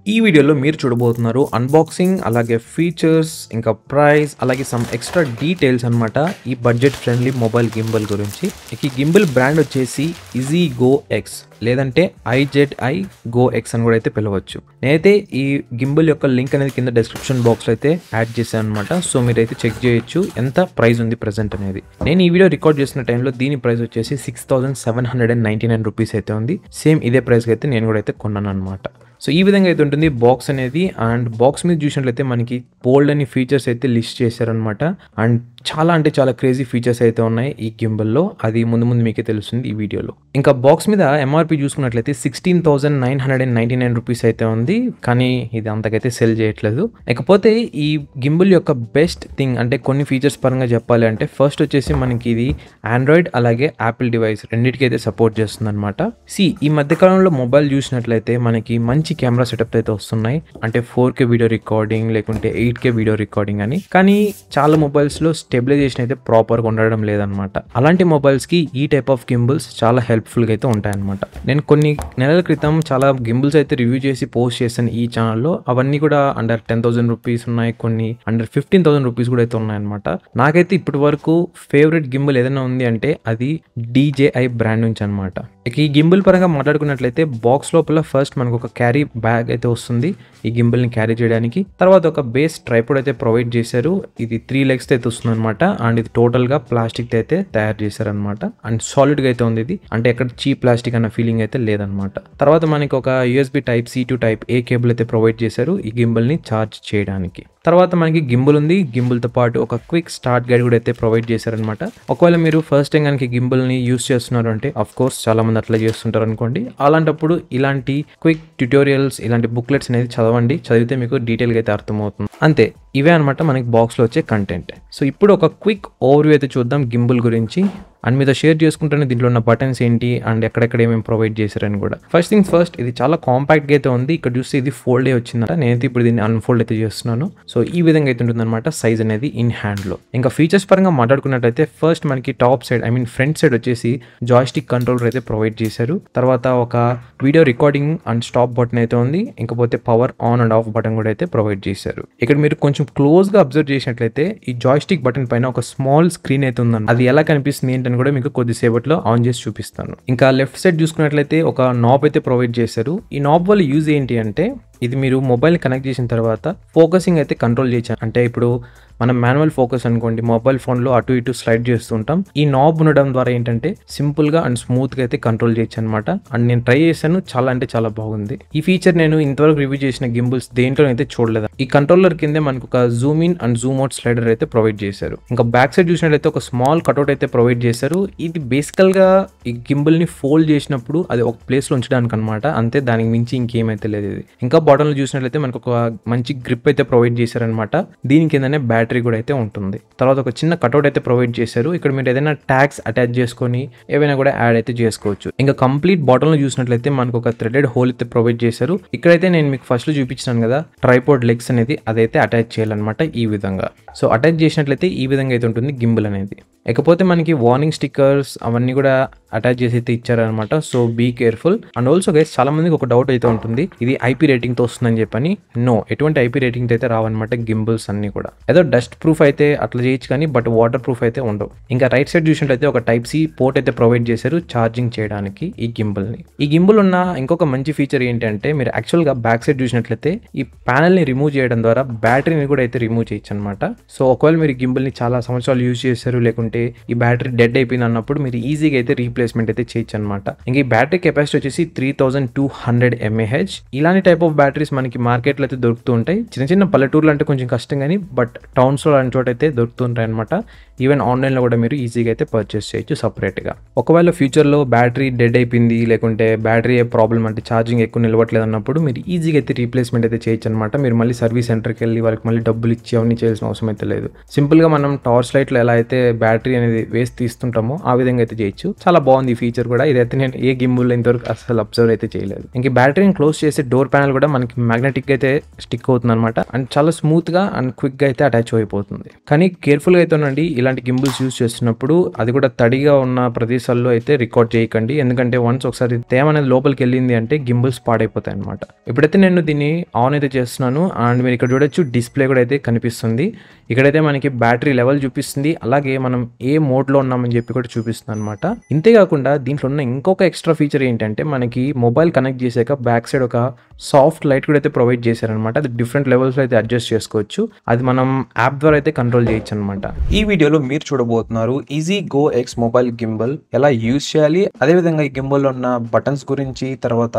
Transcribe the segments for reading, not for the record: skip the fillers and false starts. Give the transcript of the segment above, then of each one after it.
ఈ వీడియోలో మీరు చూడబోతున్నారు అన్బాక్సింగ్, అలాగే ఫీచర్స్, ఇంకా ప్రైస్, అలాగే సమ్ ఎక్స్ట్రా డీటెయిల్స్ అన్నమాట ఈ బడ్జెట్ ఫ్రెండ్లీ మొబైల్ గింబల్ గురించి. ఈ గింబల్ బ్రాండ్ వచ్చేసి ఈజీ గో ఎక్స్ లేదంటే IZI Go X అని కూడా అయితే పిలవచ్చు. నేనైతే ఈ గింబల్ యొక్క లింక్ అనేది కింద డిస్క్రిప్షన్ బాక్స్లో అయితే యాడ్ చేశాను అనమాట. సో మీరైతే చెక్ చేయొచ్చు ఎంత ప్రైస్ ఉంది ప్రెసెంట్ అనేది. నేను ఈ వీడియో రికార్డ్ చేసిన టైంలో దీని ప్రైస్ వచ్చేసి 6799 రూపీస్ అయితే ఉంది. సేమ్ ఇదే ప్రైస్కి అయితే నేను కూడా అయితే కొన్నాను అనమాట. సో ఈ విధంగా అయితే ఉంటుంది బాక్స్ అనేది. అండ్ బాక్స్ మీద చూసినట్లయితే మనకి బోల్డ్ అని ఫీచర్స్ అయితే లిస్ట్ చేశారనమాట. అండ్ చాలా అంటే చాలా క్రేజీ ఫీచర్స్ అయితే ఉన్నాయి ఈ గింబల్లో. అది ముందు ముందు మీకే తెలుస్తుంది ఈ వీడియోలో. ఇంకా బాక్స్ మీద MRP చూసుకున్నట్లయితే 16,999 రూపీస్ అయితే ఉంది. కానీ ఇది అంతకైతే సెల్ చేయట్లేదు. ఇకపోతే ఈ గింబల్ యొక్క బెస్ట్ థింగ్ అంటే కొన్ని ఫీచర్స్ పరంగా చెప్పాలి అంటే ఫస్ట్ వచ్చేసి మనకి ఇది ఆండ్రాయిడ్ అలాగే యాపిల్ డివైస్ రెండింటికి అయితే సపోర్ట్ చేస్తుంది అనమాట. ఈ మధ్యకాలంలో మొబైల్ చూసినట్లయితే మనకి మంచి కెమెరా సెటప్ అయితే వస్తున్నాయి. అంటే 4K వీడియో రికార్డింగ్ లేకుంటే 8K వీడియో రికార్డింగ్ అని. కానీ చాలా మొబైల్స్ లో స్టెబిలైజేషన్ అయితే ప్రాపర్ గా ఉండడం లేదనమాట. అలాంటి మొబైల్స్ కి ఈ టైప్ ఆఫ్ గింబల్స్ చాలా హెల్ప్ఫుల్ గా అయితే ఉంటాయన్నమాట. నేను కొన్ని నెలల క్రితం చాలా గింబల్స్ అయితే రివ్యూ చేసి పోస్ట్ చేశాను ఈ ఛానల్లో. అవన్నీ కూడా అండర్ 10,000 రూపీస్ ఉన్నాయి, కొన్ని అండర్ 15,000 రూపీస్ కూడా అయితే ఉన్నాయన్నమాట. నాకైతే ఇప్పటి వరకు ఫేవరెట్ గింబల్ ఏదైనా ఉంది అంటే అది DJI బ్రాండ్ నుంచి అనమాట. ఈ గింబల్ పరంగా మాట్లాడుకున్నట్లయితే బాక్స్ లోపల ఫస్ట్ మనకు ఒక క్యారీ బ్యాగ్ అయితే వస్తుంది ఈ గింబల్ ని క్యారీ చేయడానికి. తర్వాత ఒక బేస్ ట్రైపాడ్ అయితే ప్రొవైడ్ చేశారు. ఇది 3 legs అయితే వస్తుంది అనమాట. అండ్ ఇది టోటల్ గా ప్లాస్టిక్ అయితే తయారు చేశారు అనమాట. అండ్ సాలిడ్ గా అయితే ఉంది ఇది. అంటే ఎక్కడ చీప్ ప్లాస్టిక్ అన్న ఫీలింగ్ అయితే లేదనమాట. తర్వాత మనకి ఒక USB Type-C to Type-A cable అయితే ప్రొవైడ్ చేశారు ఈ గింబల్ ని ఛార్జ్ చేయడానికి. తర్వాత మనకి గింబల్ ఉంది. గింబల్ తో పాటు ఒక క్విక్ స్టార్ట్ గైడ్ కూడా అయితే ప్రొవైడ్ చేశారనమాట. ఒకవేళ మీరు ఫస్ట్ టైం కనుక గింబల్ ని యూస్ చేస్తున్నారు అంటే అఫ్ కోర్స్ చాలా మంది అట్లా చేస్తుంటారు అనుకోండి. అలాంటప్పుడు ఇలాంటి క్విక్ ట్యూటోరియల్స్, ఇలాంటి బుక్లెట్స్ అనేది చదవండి. చదివితే మీకు డీటెయిల్ గా అయితే అర్థమవుతుంది. అంతే, ఇవే అనమాట మనకి బాక్స్ లో వచ్చే కంటెంట్. సో ఇప్పుడు ఒక క్విక్ ఓవర్వ్యూ అయితే చూద్దాం గింబల్ గురించి. అండ్ మీతో షేర్ చేసుకుంటాను దీంట్లో ఉన్న బటన్స్ ఏంటి అండ్ ఎక్కడెక్కడ ఏమేమి ప్రొవైడ్ చేశారని కూడా. ఫస్ట్ థింగ్స్ ఫస్ట్, ఇది చాలా కాంపాక్ట్గా అయితే ఉంది. ఇక్కడ చూస్తే ఇది ఫోల్డ్ అయ్యి వచ్చిందట. నేనైతే ఇప్పుడు దీన్ని అన్ఫోల్డ్ అయితే చేస్తున్నాను. సో ఈ విధంగా అయితే ఉంటుంది అనమాట సైజ్ అనేది ఇన్ హ్యాండ్ లో. ఇంకా ఫీచర్స్ పరంగా మాట్లాడుకున్నట్టయితే ఫస్ట్ మనకి టాప్ సైడ్ ఫ్రంట్ సైడ్ వచ్చేసి జాయ్స్టిక్ కంట్రోలర్ అయితే ప్రొవైడ్ చేశారు. తర్వాత ఒక video recording and stop button అయితే ఉంది. ఇంకపోతే power on and off button కూడా అయితే ప్రొవైడ్ చేశారు. ఇక్కడ మీరు కొంచెం క్లోజ్ గా అబ్జర్వ్ చేసినట్లయితే ఈ జాయ్స్టిక్ బటన్ పైన ఒక స్మాల్ స్క్రీన్ అయితే ఉందండి. అది ఎలా కనిపిస్తుంది ఏంటని కూడా మీకు కొద్దిసేపట్లో ఆన్ చేసి చూపిస్తాను. ఇంకా లెఫ్ట్ సైడ్ చూసుకున్నట్లయితే ఒక నాబ్ అయితే ప్రొవైడ్ చేశారు. ఈ నాబ్ వల్ల యూజ్ ఏంటి అంటే ఇది మీరు మొబైల్ కనెక్ట్ చేసిన తర్వాత ఫోకసింగ్ అయితే కంట్రోల్ చేయొచ్చు. అంటే ఇప్పుడు మనం మాన్యువల్ ఫోకస్ అనుకోండి, మొబైల్ ఫోన్లో అటు ఇటు స్లైడ్ చేస్తుంటాం. ఈ నాబ్ ఉండడం ద్వారా ఏంటంటే సింపుల్గా అండ్ స్మూత్గా అయితే కంట్రోల్ చేయొచ్చు అనమాట. అండ్ నేను ట్రై చేశాను, చాలా అంటే చాలా బాగుంది. ఈ ఫీచర్ నేను ఇంతవరకు రివ్యూ చేసిన గింబల్స్ దేంట్లో అయితే చూడలేదు. ఈ కంట్రోలర్ కిందే మనకు ఒక Zoom in and Zoom out slider అయితే ప్రొవైడ్ చేశారు. ఇంకా బ్యాక్ సైడ్ చూసినట్లయితే ఒక స్మాల్ కట్అవుట్ అయితే ప్రొవైడ్ చేశారు. ఇది బేసికల్గా ఈ గింబల్ని ఫోల్డ్ చేసినప్పుడు అది ఒక ప్లేస్లో ఉంచడానికి అనమాట. అంతే, దానికి మించి ఇంకేమైతే లేదు ఇది. ఇంకా బాటంలో చూసినట్లయితే మనకు ఒక మంచి గ్రిప్ అయితే ప్రొవైడ్ చేశారనమాట. దీని కిందనే బ్యాటరీ కూడా అయితే ఉంటుంది. తర్వాత ఒక చిన్న కట్అవుట్ అయితే ప్రొవైడ్ చేశారు. ఇక్కడ మీరు ఏదైనా ట్యాగ్స్ అటాచ్ చేసుకొని ఏవైనా కూడా యాడ్ అయితే చేసుకోవచ్చు. ఇంకా కంప్లీట్ బాటంలో చూసినట్లయితే మనకు ఒక థ్రెడెడ్ హోల్ అయితే ప్రొవైడ్ చేశారు. ఇక్కడైతే నేను మీకు ఫస్ట్ లో చూపించాను కదా ట్రైపాడ్ లెగ్స్ అనేది, అదైతే అటాచ్ చేయాలన్నమాట ఈ విధంగా. సో అటాచ్ చేసినట్లయితే ఈ విధంగా అయితే ఉంటుంది గింబల్ అనేది. ఇకపోతే మనకి వార్నింగ్ స్టిక్కర్స్ అవన్నీ కూడా అటాచ్ చేసి అయితే ఇచ్చారనమాట. So be careful. And also guys చాలా మందికి ఒక డౌట్ అయితే ఉంటుంది, ఇది IP రేటింగ్ తో వస్తుందని చెప్పని. నో, ఎటువంటి IP రేటింగ్ అయితే రావన్నమాట గింబల్స్ అన్ని కూడా. ఏదో డస్ట్ ప్రూఫ్ అయితే అట్లా చేయొచ్చు కానీ బట్ వాటర్ ప్రూఫ్ అయితే ఉండవు. ఇంకా రైట్ సైడ్ చూసినట్లయితే ఒక Type-C పోర్ట్ అయితే ప్రొవైడ్ చేశారు ఛార్జింగ్ చేయడానికి ఈ గింబల్ ని. ఈ గింబల్ ఉన్న ఇంకొక మంచి ఫీచర్ ఏంటంటే మీరు యాక్చువల్ గా బ్యాక్ సైడ్ చూసినట్లయితే ఈ ప్యానల్ ని రిమూవ్ చేయడం ద్వారా బ్యాటరీని కూడా అయితే రిమూవ్ చేయొచ్చు అనమాట. సో ఒకవేళ మీరు గింబల్ ని చాలా సంవత్సరాలు యూజ్ చేశారు, లేకుంటే ఈ బ్యాటరీ డెడ్ అయిపోయింది అన్నప్పుడు మీరు ఈజీగా అయితే రీప్లేస్మెంట్ అయితే చేయొచ్చు అనమాట. ఇంకా ఈ బ్యాటరీ కెపాసిటీ వచ్చేసి 3200 mAh. ఇలాంటి టైప్ ఆఫ్ బ్యాటరీస్ మనకి మార్కెట్ లో అయితే దొరుకుతూ ఉంటాయి. చిన్న చిన్న పల్లెటూర్లు అంటే కొంచెం కష్టం కానీ బట్ టౌన్స్ లో అలాంటి చోట అయితే దొరుకుతుంటాయి అనమాట. ఈవెన్ ఆన్లైన్ లో కూడా మీరు ఈజీగా అయితే పర్చేస్ చేయొచ్చు సపరేట్ గా. ఒకవేళ ఫ్యూచర్ లో బ్యాటరీ డెడ్ అయిపోయింది, లేకుంటే బ్యాటరీ ప్రాబ్లమ్ అంటే ఛార్జింగ్ ఎక్కువ నిలవట్లేదు అన్నప్పుడు మీరు ఈజీగా అయితే రీప్లేస్మెంట్ అయితే చేయొచ్చు అనమాట. మీరు మళ్ళీ సర్వీస్ సెంటర్కి వెళ్ళి వాళ్ళకి మళ్ళీ డబ్బులు ఇచ్చి అవన్నీ చేయాల్సిన అవసరం అయితే లేదు. సింపుల్ గా మనం టార్చ్ లైట్ లో ఎలా అయితే బ్యాటరీ బ్యాటరీ అనేది వేసి తీస్తుంటామో ఆ విధంగా అయితే చేయొచ్చు. చాలా బాగుంది ఈ ఫీచర్ కూడా. ఇదైతే నేను ఏ గిమ్బుల్ ఇంతవరకు అసలు అబ్జర్వ్ అయితే చేయలేదు. ఇంక బ్యాటరీని క్లోజ్ చేసి డోర్ ప్యానల్ కూడా మనకి మ్యాగ్నెటిక్ అయితే స్టిక్ అవుతుంది అనమాట. అండ్ చాలా స్మూత్ గా అండ్ క్విక్ గా అయితే అటాచ్ అయిపోతుంది. కానీ కేర్ఫుల్ గా అయితే ఉండండి ఇలాంటి గిమ్బుల్స్ యూస్ చేస్తున్నప్పుడు. అది కూడా తడిగా ఉన్న ప్రదేశాల్లో అయితే రికార్డ్ చేయకండి, ఎందుకంటే వన్స్ ఒకసారి తేమ అనేది లోపలికి వెళ్ళింది అంటే గిమ్బుల్స్ పాడైపోతాయి అనమాట. ఇప్పుడైతే నేను దీన్ని ఆన్ అయితే చేస్తున్నాను. అండ్ మీరు ఇక్కడ చూడొచ్చు డిస్ప్లే కూడా అయితే కనిపిస్తుంది. ఇక్కడైతే మనకి బ్యాటరీ లెవెల్ చూపిస్తుంది, అలాగే మనం ఏ మోడ్లో ఉన్నామని చెప్పి కూడా చూపిస్తుంది అనమాట. ఇంతేకాకుండా దీంట్లో ఉన్న ఇంకొక ఎక్స్ట్రా ఫీచర్ ఏంటంటే మనకి మొబైల్ కనెక్ట్ చేశాక బ్యాక్ సైడ్ ఒక సాఫ్ట్ లైట్ కూడా అయితే ప్రొవైడ్ చేశారనమాట. అది డిఫరెంట్ లెవెల్స్లో అయితే అడ్జస్ట్ చేసుకోవచ్చు. అది మనం యాప్ ద్వారా అయితే కంట్రోల్ చేయొచ్చు అనమాట. ఈ వీడియోలో మీరు చూడబోతున్నారు easy go X mobile gimbal ఎలా యూజ్ చేయాలి, అదేవిధంగా ఈ గింబల్లో ఉన్న బటన్స్ గురించి, తర్వాత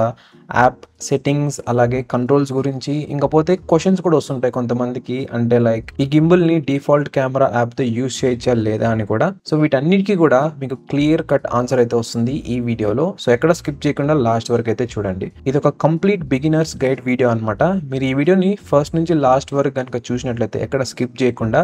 యాప్ సెట్టింగ్స్, అలాగే కంట్రోల్స్ గురించి. ఇంకపోతే క్వశ్చన్స్ కూడా వస్తుంటాయి కొంతమందికి, అంటే లైక్ ఈ గింబల్ ని డిఫాల్ట్ కెమెరా యాప్ తో యూజ్ చేయొచ్చా లేదా అని కూడా. సో వీటన్నిటికీ కూడా మీకు క్లియర్ కట్ ఆన్సర్ అయితే వస్తుంది ఈ వీడియోలో. సో ఎక్కడ స్కిప్ చేయకుండా లాస్ట్ వరకు అయితే చూడండి. ఇది ఒక కంప్లీట్ బిగినర్స్ గైడ్ వీడియో అనమాట. మీరు ఈ వీడియోని ఫస్ట్ నుంచి లాస్ట్ వరకు కనుక చూసినట్లయితే ఎక్కడ స్కిప్ చేయకుండా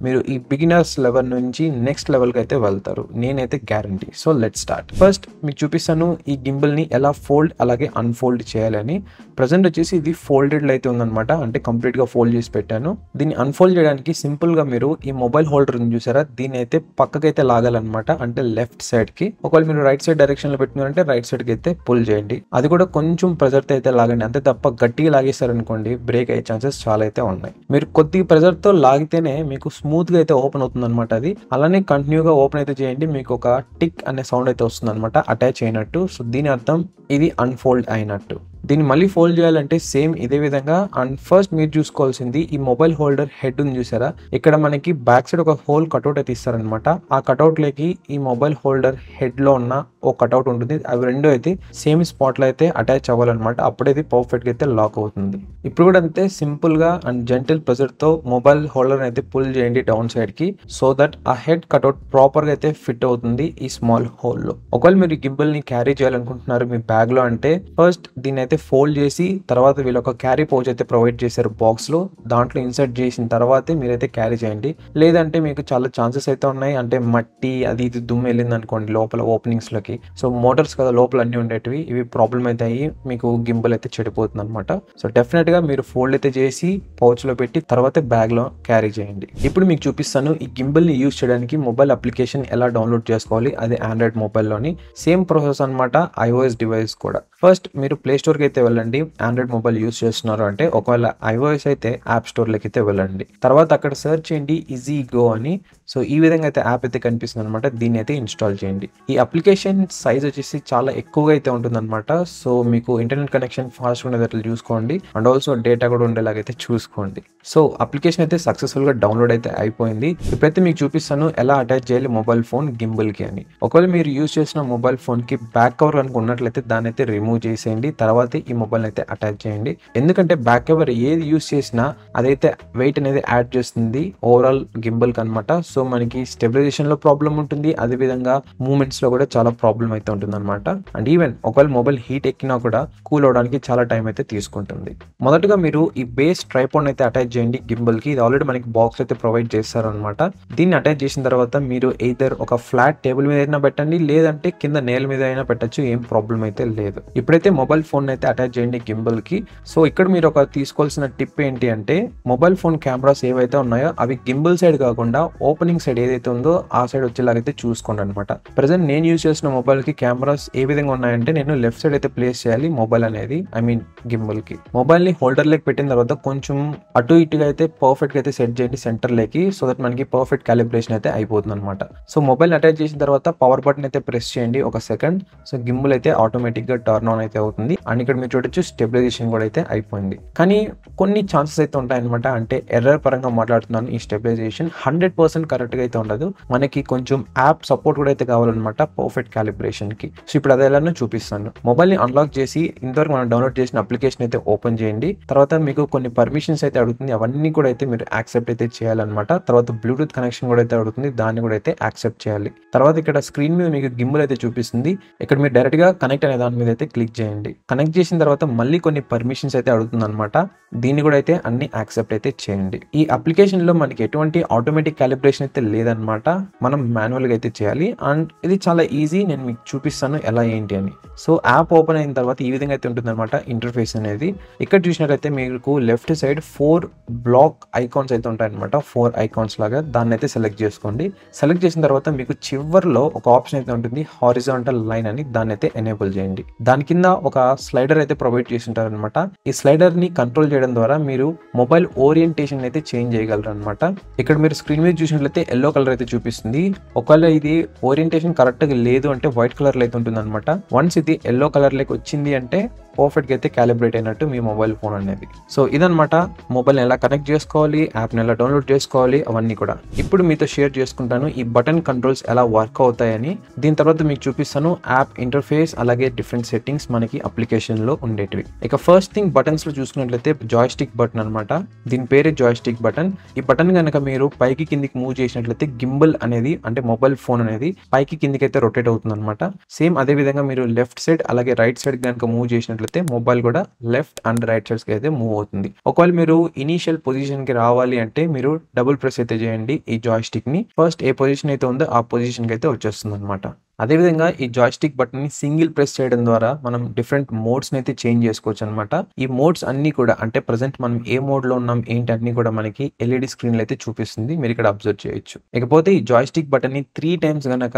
మీరు ఈ బిగినర్స్ లెవెల్ నుంచి నెక్స్ట్ లెవెల్కి అయితే వెళ్తారు, నేనైతే guarantee. So let start. First మీకు చూపిస్తాను ఈ గింబల్ ని ఎలా ఫోల్డ్ అలాగే అన్ఫోల్డ్ చేయాలని. ప్రజెంట్ వచ్చేసి ఇది ఫోల్డెడ్ అయితే ఉందన్నమాట, అంటే కంప్లీట్ గా ఫోల్డ్ చేసి పెట్టాను. దీన్ని అన్ఫోల్డ్ చేయడానికి సింపుల్ గా మీరు ఈ మొబైల్ హోల్డర్ చూసారా, దీన్ని అయితే పక్కకైతే లాగాలన్నమాట, అంటే లెఫ్ట్ సైడ్ కి. ఒకవేళ మీరు రైట్ సైడ్ డైరెక్షన్ లో పెట్టినారంటే రైట్ సైడ్ కి అయితే పుల్ చేయండి. అది కూడా కొంచెం ప్రెజర్ తో అయితే లాగండి, అంతే తప్ప గట్టిగా లాగేస్తారనుకోండి బ్రేక్ అయ్యే ఛాన్సెస్ చాలా అయితే ఉన్నాయి. మీరు కొద్దిగా ప్రెజర్ తో లాగితేనే మీకు స్మూత్ గా అయితే ఓపెన్ అవుతుంది అనమాట. అది అలానే కంటిన్యూగా ఓపెన్ అయితే చేయండి, మీకు ఒక టిక్ అనే సౌండ్ అయితే వస్తుంది అనమాట, అటాచ్ అయినట్టు. సో దీని అర్థం ఇది అన్ఫోల్డ్ అయినట్టు. దీన్ని మళ్ళీ ఫోల్డ్ చేయాలంటే సేమ్ ఇదే విధంగా. అండ్ ఫస్ట్ మీరు చూసుకోవాల్సింది ఈ మొబైల్ హోల్డర్ హెడ్ ఉంది చూసారా, ఇక్కడ మనకి బ్యాక్ సైడ్ ఒక హోల్ కట్అవుట్ అయితే ఇస్తారనమాట. ఆ కట్అవుట్ లేకి ఈ మొబైల్ హోల్డర్ హెడ్ లో ఉన్న ఒక కట్అవుట్ ఉంటుంది, అవి రెండు అయితే సేమ్ స్పాట్ లో అయితే అటాచ్ అవ్వాలన్నమాట. అప్పుడైతే పర్ఫెక్ట్ గా అయితే లాక్ అవుతుంది. ఇప్పుడు కూడా అంతే సింపుల్ గా అండ్ జెంటిల్ ప్రెజర్ తో మొబైల్ హోల్డర్ అయితే పుల్ చేయండి డౌన్ సైడ్ కి, సో దట్ ఆ హెడ్ కట్అవుట్ ప్రాపర్ గా అయితే ఫిట్ అవుతుంది ఈ స్మాల్ హోల్ లో. ఒకవేళ మీరు గింబల్ ని క్యారీ చేయాలనుకుంటున్నారు మీ బ్యాగ్ లో అంటే ఫస్ట్ దీన్ని అయితే ఫోల్డ్ చేసి తర్వాత వీళ్ళు ఒక క్యారీ పౌచ్ అయితే ప్రొవైడ్ చేశారు బాక్స్ లో, దాంట్లో ఇన్సర్ట్ చేసిన తర్వాతే మీరైతే క్యారీ చేయండి. లేదంటే మీకు చాలా ఛాన్సెస్ అయితే ఉన్నాయి, అంటే మట్టి అది ఇది దుమ్ము వెళ్ళింది అనుకోండి లోపల ఓపెనింగ్స్ లోకి. సో మోటార్స్ కదా లోపల అన్ని ఉండేటివి, ఇవి ప్రాబ్లం అయితే అయ్యి మీకు గింబల్ అయితే చెడిపోతుంది అనమాట. సో డెఫినెట్ గా మీరు ఫోల్డ్ అయితే చేసి పౌచ్ లో పెట్టి తర్వాత బ్యాగ్ లో క్యారీ చేయండి. ఇప్పుడు మీకు చూపిస్తాను ఈ గింబల్ ని యూజ్ చేయడానికి మొబైల్ అప్లికేషన్ ఎలా డౌన్లోడ్ చేసుకోవాలి, అది ఆండ్రాయిడ్ మొబైల్లోని. సేమ్ ప్రాసెస్ అనమాట ఐఓఎస్ డివైస్ కూడా. ఫస్ట్ మీరు ప్లే స్టోర్ కి అయితే వెళ్ళండి, ఆండ్రాయిడ్ మొబైల్ యూజ్ చేస్తున్నారు అంటే. ఒకవేళ ఐఓఎస్ అయితే యాప్ స్టోర్ లోకి అయితే వెళ్ళండి. తర్వాత అక్కడ సెర్చ్ చేయండి ఈజీ గో అని. సో ఈ విధంగా అయితే యాప్ అయితే కనిపిస్తుంది అనమాట, దీన్ని అయితే ఇన్స్టాల్ చేయండి. ఈ అప్లికేషన్ సైజ్ వచ్చేసి చాలా ఎక్కువగా అయితే ఉంటుంది అనమాట. సో మీకు ఇంటర్నెట్ కనెక్షన్ ఫాస్ట్ ఉండేది అట్లా చూసుకోండి, అండ్ ఆల్సో డేటా కూడా ఉండేలాగైతే చూసుకోండి. సో అప్లికేషన్ అయితే సక్సెస్ఫుల్ గా డౌన్లోడ్ అయితే అయిపోయింది. ఇప్పుడైతే మీకు చూపిస్తాను ఎలా అటాచ్ చేయాలి మొబైల్ ఫోన్ గింబల్ కి అని. ఒకవేళ మీరు యూజ్ చేసిన మొబైల్ ఫోన్ కి బ్యాక్ కవర్ కనుక ఉన్నట్లయితే దాన్ని అయితే రిమూవ్ చేసేయండి, తర్వాత ఈ మొబైల్ అయితే అటాచ్ చేయండి. ఎందుకంటే బ్యాక్ కవర్ ఏది యూజ్ చేసినా అదైతే వెయిట్ అనేది యాడ్ చేస్తుంది ఓవరాల్ గింబల్ కి అనమాట. సో మనకి స్టెబిలైజేషన్ లో ప్రాబ్లం ఉంటుంది, అదే విధంగా మూవ్మెంట్స్ లో కూడా చాలా ప్రాబ్లం అయితే ఉంటుంది అనమాట. అండ్ ఈవెన్ ఒకవేళ మొబైల్ హీట్ ఎక్కినా కూడా కూల్ అవడానికి చాలా టైం అయితే తీసుకుంటుంది. మొదటగా మీరు ఈ బేస్ ట్రైపాడ్ అయితే అటాచ్ చేయండి గింబల్ కి. ఇది ఆల్రెడీ మనకి బాక్స్ అయితే ప్రొవైడ్ చేస్తారు అనమాట. దీన్ని అటాచ్ చేసిన తర్వాత మీరు ఎయిదర్ ఒక ఫ్లాట్ టేబుల్ మీద అయినా పెట్టండి, లేదంటే కింద నేల మీద అయినా పెట్టచ్చు, ఏం ప్రాబ్లం అయితే లేదు. ఇప్పుడైతే మొబైల్ ఫోన్ అయితే అటాచ్ చేయండి గింబల్ కి. సో ఇక్కడ మీరు ఒక తీసుకోవాల్సిన టిప్ ఏంటి అంటే మొబైల్ ఫోన్ కెమెరాస్ ఏవైతే ఉన్నాయో అవి గింబల్ సైడ్ కాకుండా ఓపెనింగ్ సైడ్ ఏదైతే ఉందో ఆ సైడ్ వచ్చేలాగైతే చూసుకోండి అనమాట. ప్రెసెంట్ నేను యూజ్ చేసిన మొబైల్ కి కెమెరాస్ ఏ విధంగా ఉన్నాయంటే నేను లెఫ్ట్ సైడ్ అయితే ప్లేస్ చేయాలి మొబైల్ అనేది, ఐ మీన్ గింబల్ కి. మొబైల్ ని హోల్డర్ లెక్ పెట్టిన తర్వాత కొంచెం అటు ఇటుగా అయితే పర్ఫెక్ట్ గా అయితే సెట్ చేయండి సెంటర్ లేకి, సో దట్ మనకి పర్ఫెక్ట్ క్యాలిబ్రేషన్ అయితే అయిపోతుంది అనమాట. సో మొబైల్ అటాచ్ చేసిన తర్వాత పవర్ బటన్ అయితే ప్రెస్ చేయండి ఒక సెకండ్. సో గింబల్ అయితే ఆటోమేటిక్ గా టర్న్ ఆన్ అయితే అవుతుంది. అండ్ ఇక్కడ మీరు చూడొచ్చు స్టెబిలైజేషన్ కూడా అయితే అయిపోయింది. కానీ కొన్ని ఛాన్సెస్ అయితే ఉంటాయన్నమాట, అంటే ఎర్రర్ పరంగా మాట్లాడుతున్నాను. ఈ స్టెబిలైజేషన్ 100% కరెక్ట్ గా అయితే ఉండదు, మనకి కొంచెం యాప్ సపోర్ట్ కూడా అయితే కావాలన్నమాట పర్ఫెక్ట్ క్యాలిబ్రేషన్ కి. సో ఇప్పుడు అది ఎలానో చూపిస్తాను. మొబైల్ ని అన్లాక్ చేసి ఇంతవరకు మనం డౌన్లోడ్ చేసిన అప్లికేషన్ అయితే ఓపెన్ చేయండి. తర్వాత మీకు కొన్ని పర్మిషన్స్ అయితే అడుగుతుంది, అవన్నీ కూడా అయితే మీరు యాక్సెప్ట్ అయితే చేయాలన్నమాట. తర్వాత బ్లూటూత్ కనెక్షన్ కూడా అయితే అడుగుతుంది, దాన్ని కూడా అయితే యాక్సెప్ట్ చేయాలి. తర్వాత ఇక్కడ స్క్రీన్ మీద మీకు గింబల్ అయితే చూపిస్తుంది, ఇక్కడ మీరు డైరెక్ట్ గా కనెక్ట్ అనే దాని మీద అయితే క్లిక్ చేయండి. కనెక్ట్ చేసిన తర్వాత మళ్ళీ కొన్ని పర్మిషన్స్ అయితే అడుగుతుంది అనమాట. దీన్ని కూడా అయితే అన్ని యాక్సెప్ట్ అయితే చేయండి. ఈ అప్లికేషన్లో మనకి ఎటువంటి ఆటోమేటిక్ క్యాలిబ్రేషన్ అయితే లేదనమాట, మనం మాన్యువల్గా అయితే చేయాలి. అండ్ ఇది చాలా ఈజీ, నేను మీకు చూపిస్తాను ఎలా ఏంటి అని. సో యాప్ ఓపెన్ అయిన తర్వాత ఈ విధంగా అయితే ఉంటుందన్నమాట ఇంటర్ఫేస్ అనేది. ఇక్కడ చూసినట్లయితే మీకు లెఫ్ట్ సైడ్ 4 బ్లాక్ ఐకాన్స్ అయితే ఉంటాయన్నమాట, 4 ఐకాన్స్ లాగా. దాన్ని అయితే సెలెక్ట్ చేసుకోండి. సెలెక్ట్ చేసిన తర్వాత మీకు చివర్లో ఒక ఆప్షన్ అయితే ఉంటుంది హారిజాంటల్ లైన్ అని, దాన్ని అయితే ఎనేబుల్ చేయండి. దాని కింద ఒక స్లైడర్ అయితే ప్రొవైడ్ చేసి ఉంటారనమాట. ఈ స్లైడర్ ని కంట్రోల్ చేయడం ద్వారా మీరు మొబైల్ ఓరియంటేషన్ అయితే చేంజ్ చేయగలరు అనమాట. ఇక్కడ మీరు స్క్రీన్ మీద చూసినట్లయితే ఎల్లో కలర్ అయితే చూపిస్తుంది. ఒకవేళ ఇది ఓరియంటేషన్ కరెక్ట్ గా లేదు అంటే వైట్ కలర్ లో అయితే ఉంటుంది అనమాట. వన్స్ ఇది ఎల్లో కలర్ లోకి వచ్చింది అంటే పర్ఫెక్ట్ గా అయితే క్యాలిబ్రేట్ అయినట్టు మీ మొబైల్ ఫోన్ అనేది. సో ఇదనమాట మొబైల్ ఎలా కనెక్ట్ చేసుకోవాలి, యాప్ ని ఎలా డౌన్లోడ్ చేసుకోవాలి, అవన్నీ కూడా ఇప్పుడు మీతో షేర్ చేసుకుంటాను. ఈ బటన్ కంట్రోల్స్ ఎలా వర్క్ అవుతాయని, దీని తర్వాత మీకు చూపిస్తాను యాప్ ఇంటర్ఫేస్ అలాగే డిఫరెంట్ సెట్టింగ్స్ మనకి అప్లికేషన్ లో ఉండేటివి. ఇక ఫస్ట్ థింగ్ బటన్స్ లో చూసుకున్నట్లయితే జాయ్స్టిక్ బటన్ అనమాట. దీని పేరే జాయ్స్టిక్ బటన్. ఈ బటన్ కనుక మీరు పైకి కిందికి మూవ్ చేసినట్లయితే గింబల్ అనేది అంటే మొబైల్ ఫోన్ అనేది పైకి కిందికి అయితే రొటేట్ అవుతుంది అనమాట. సేమ్ అదే విధంగా మీరు లెఫ్ట్ సైడ్ అలాగే రైట్ సైడ్ కనుక మూవ్ చేసినట్లయితే మొబైల్ కూడా లెఫ్ట్ అండ్ రైట్ సైడ్స్ కి అయితే మూవ్ అవుతుంది. ఒకవేళ మీరు ఇనీషియల్ పొజిషన్ కి రావాలి అంటే మీరు డబుల్ ప్రెస్ అయితే చేయండి ఈ జాయ్స్టిక్ ని. ఫస్ట్ ఏ పొజిషన్ అయితే ఉందో ఆ పొజిషన్ కి అయితే వచ్చేస్తుంది అనమాట. అదేవిధంగా ఈ జాయ్స్టిక్ బటన్ ని సింగిల్ ప్రెస్ చేయడం ద్వారా మనం డిఫరెంట్ మోడ్స్ అయితే చేంజ్ చేసుకోవచ్చు అనమాట. ఈ మోడ్స్ అన్ని కూడా అంటే ప్రెసెంట్ మనం ఏ మోడ్ లో ఉన్నాం ఏంటి అన్ని కూడా మనకి ఎల్ఈడి స్క్రీన్ లో అయితే చూపిస్తుంది, మీరు ఇక్కడ అబ్జర్వ్ చేయొచ్చు. ఇకపోతే ఈ జాయ్స్టిక్ బటన్ ని 3 టైమ్స్ గనక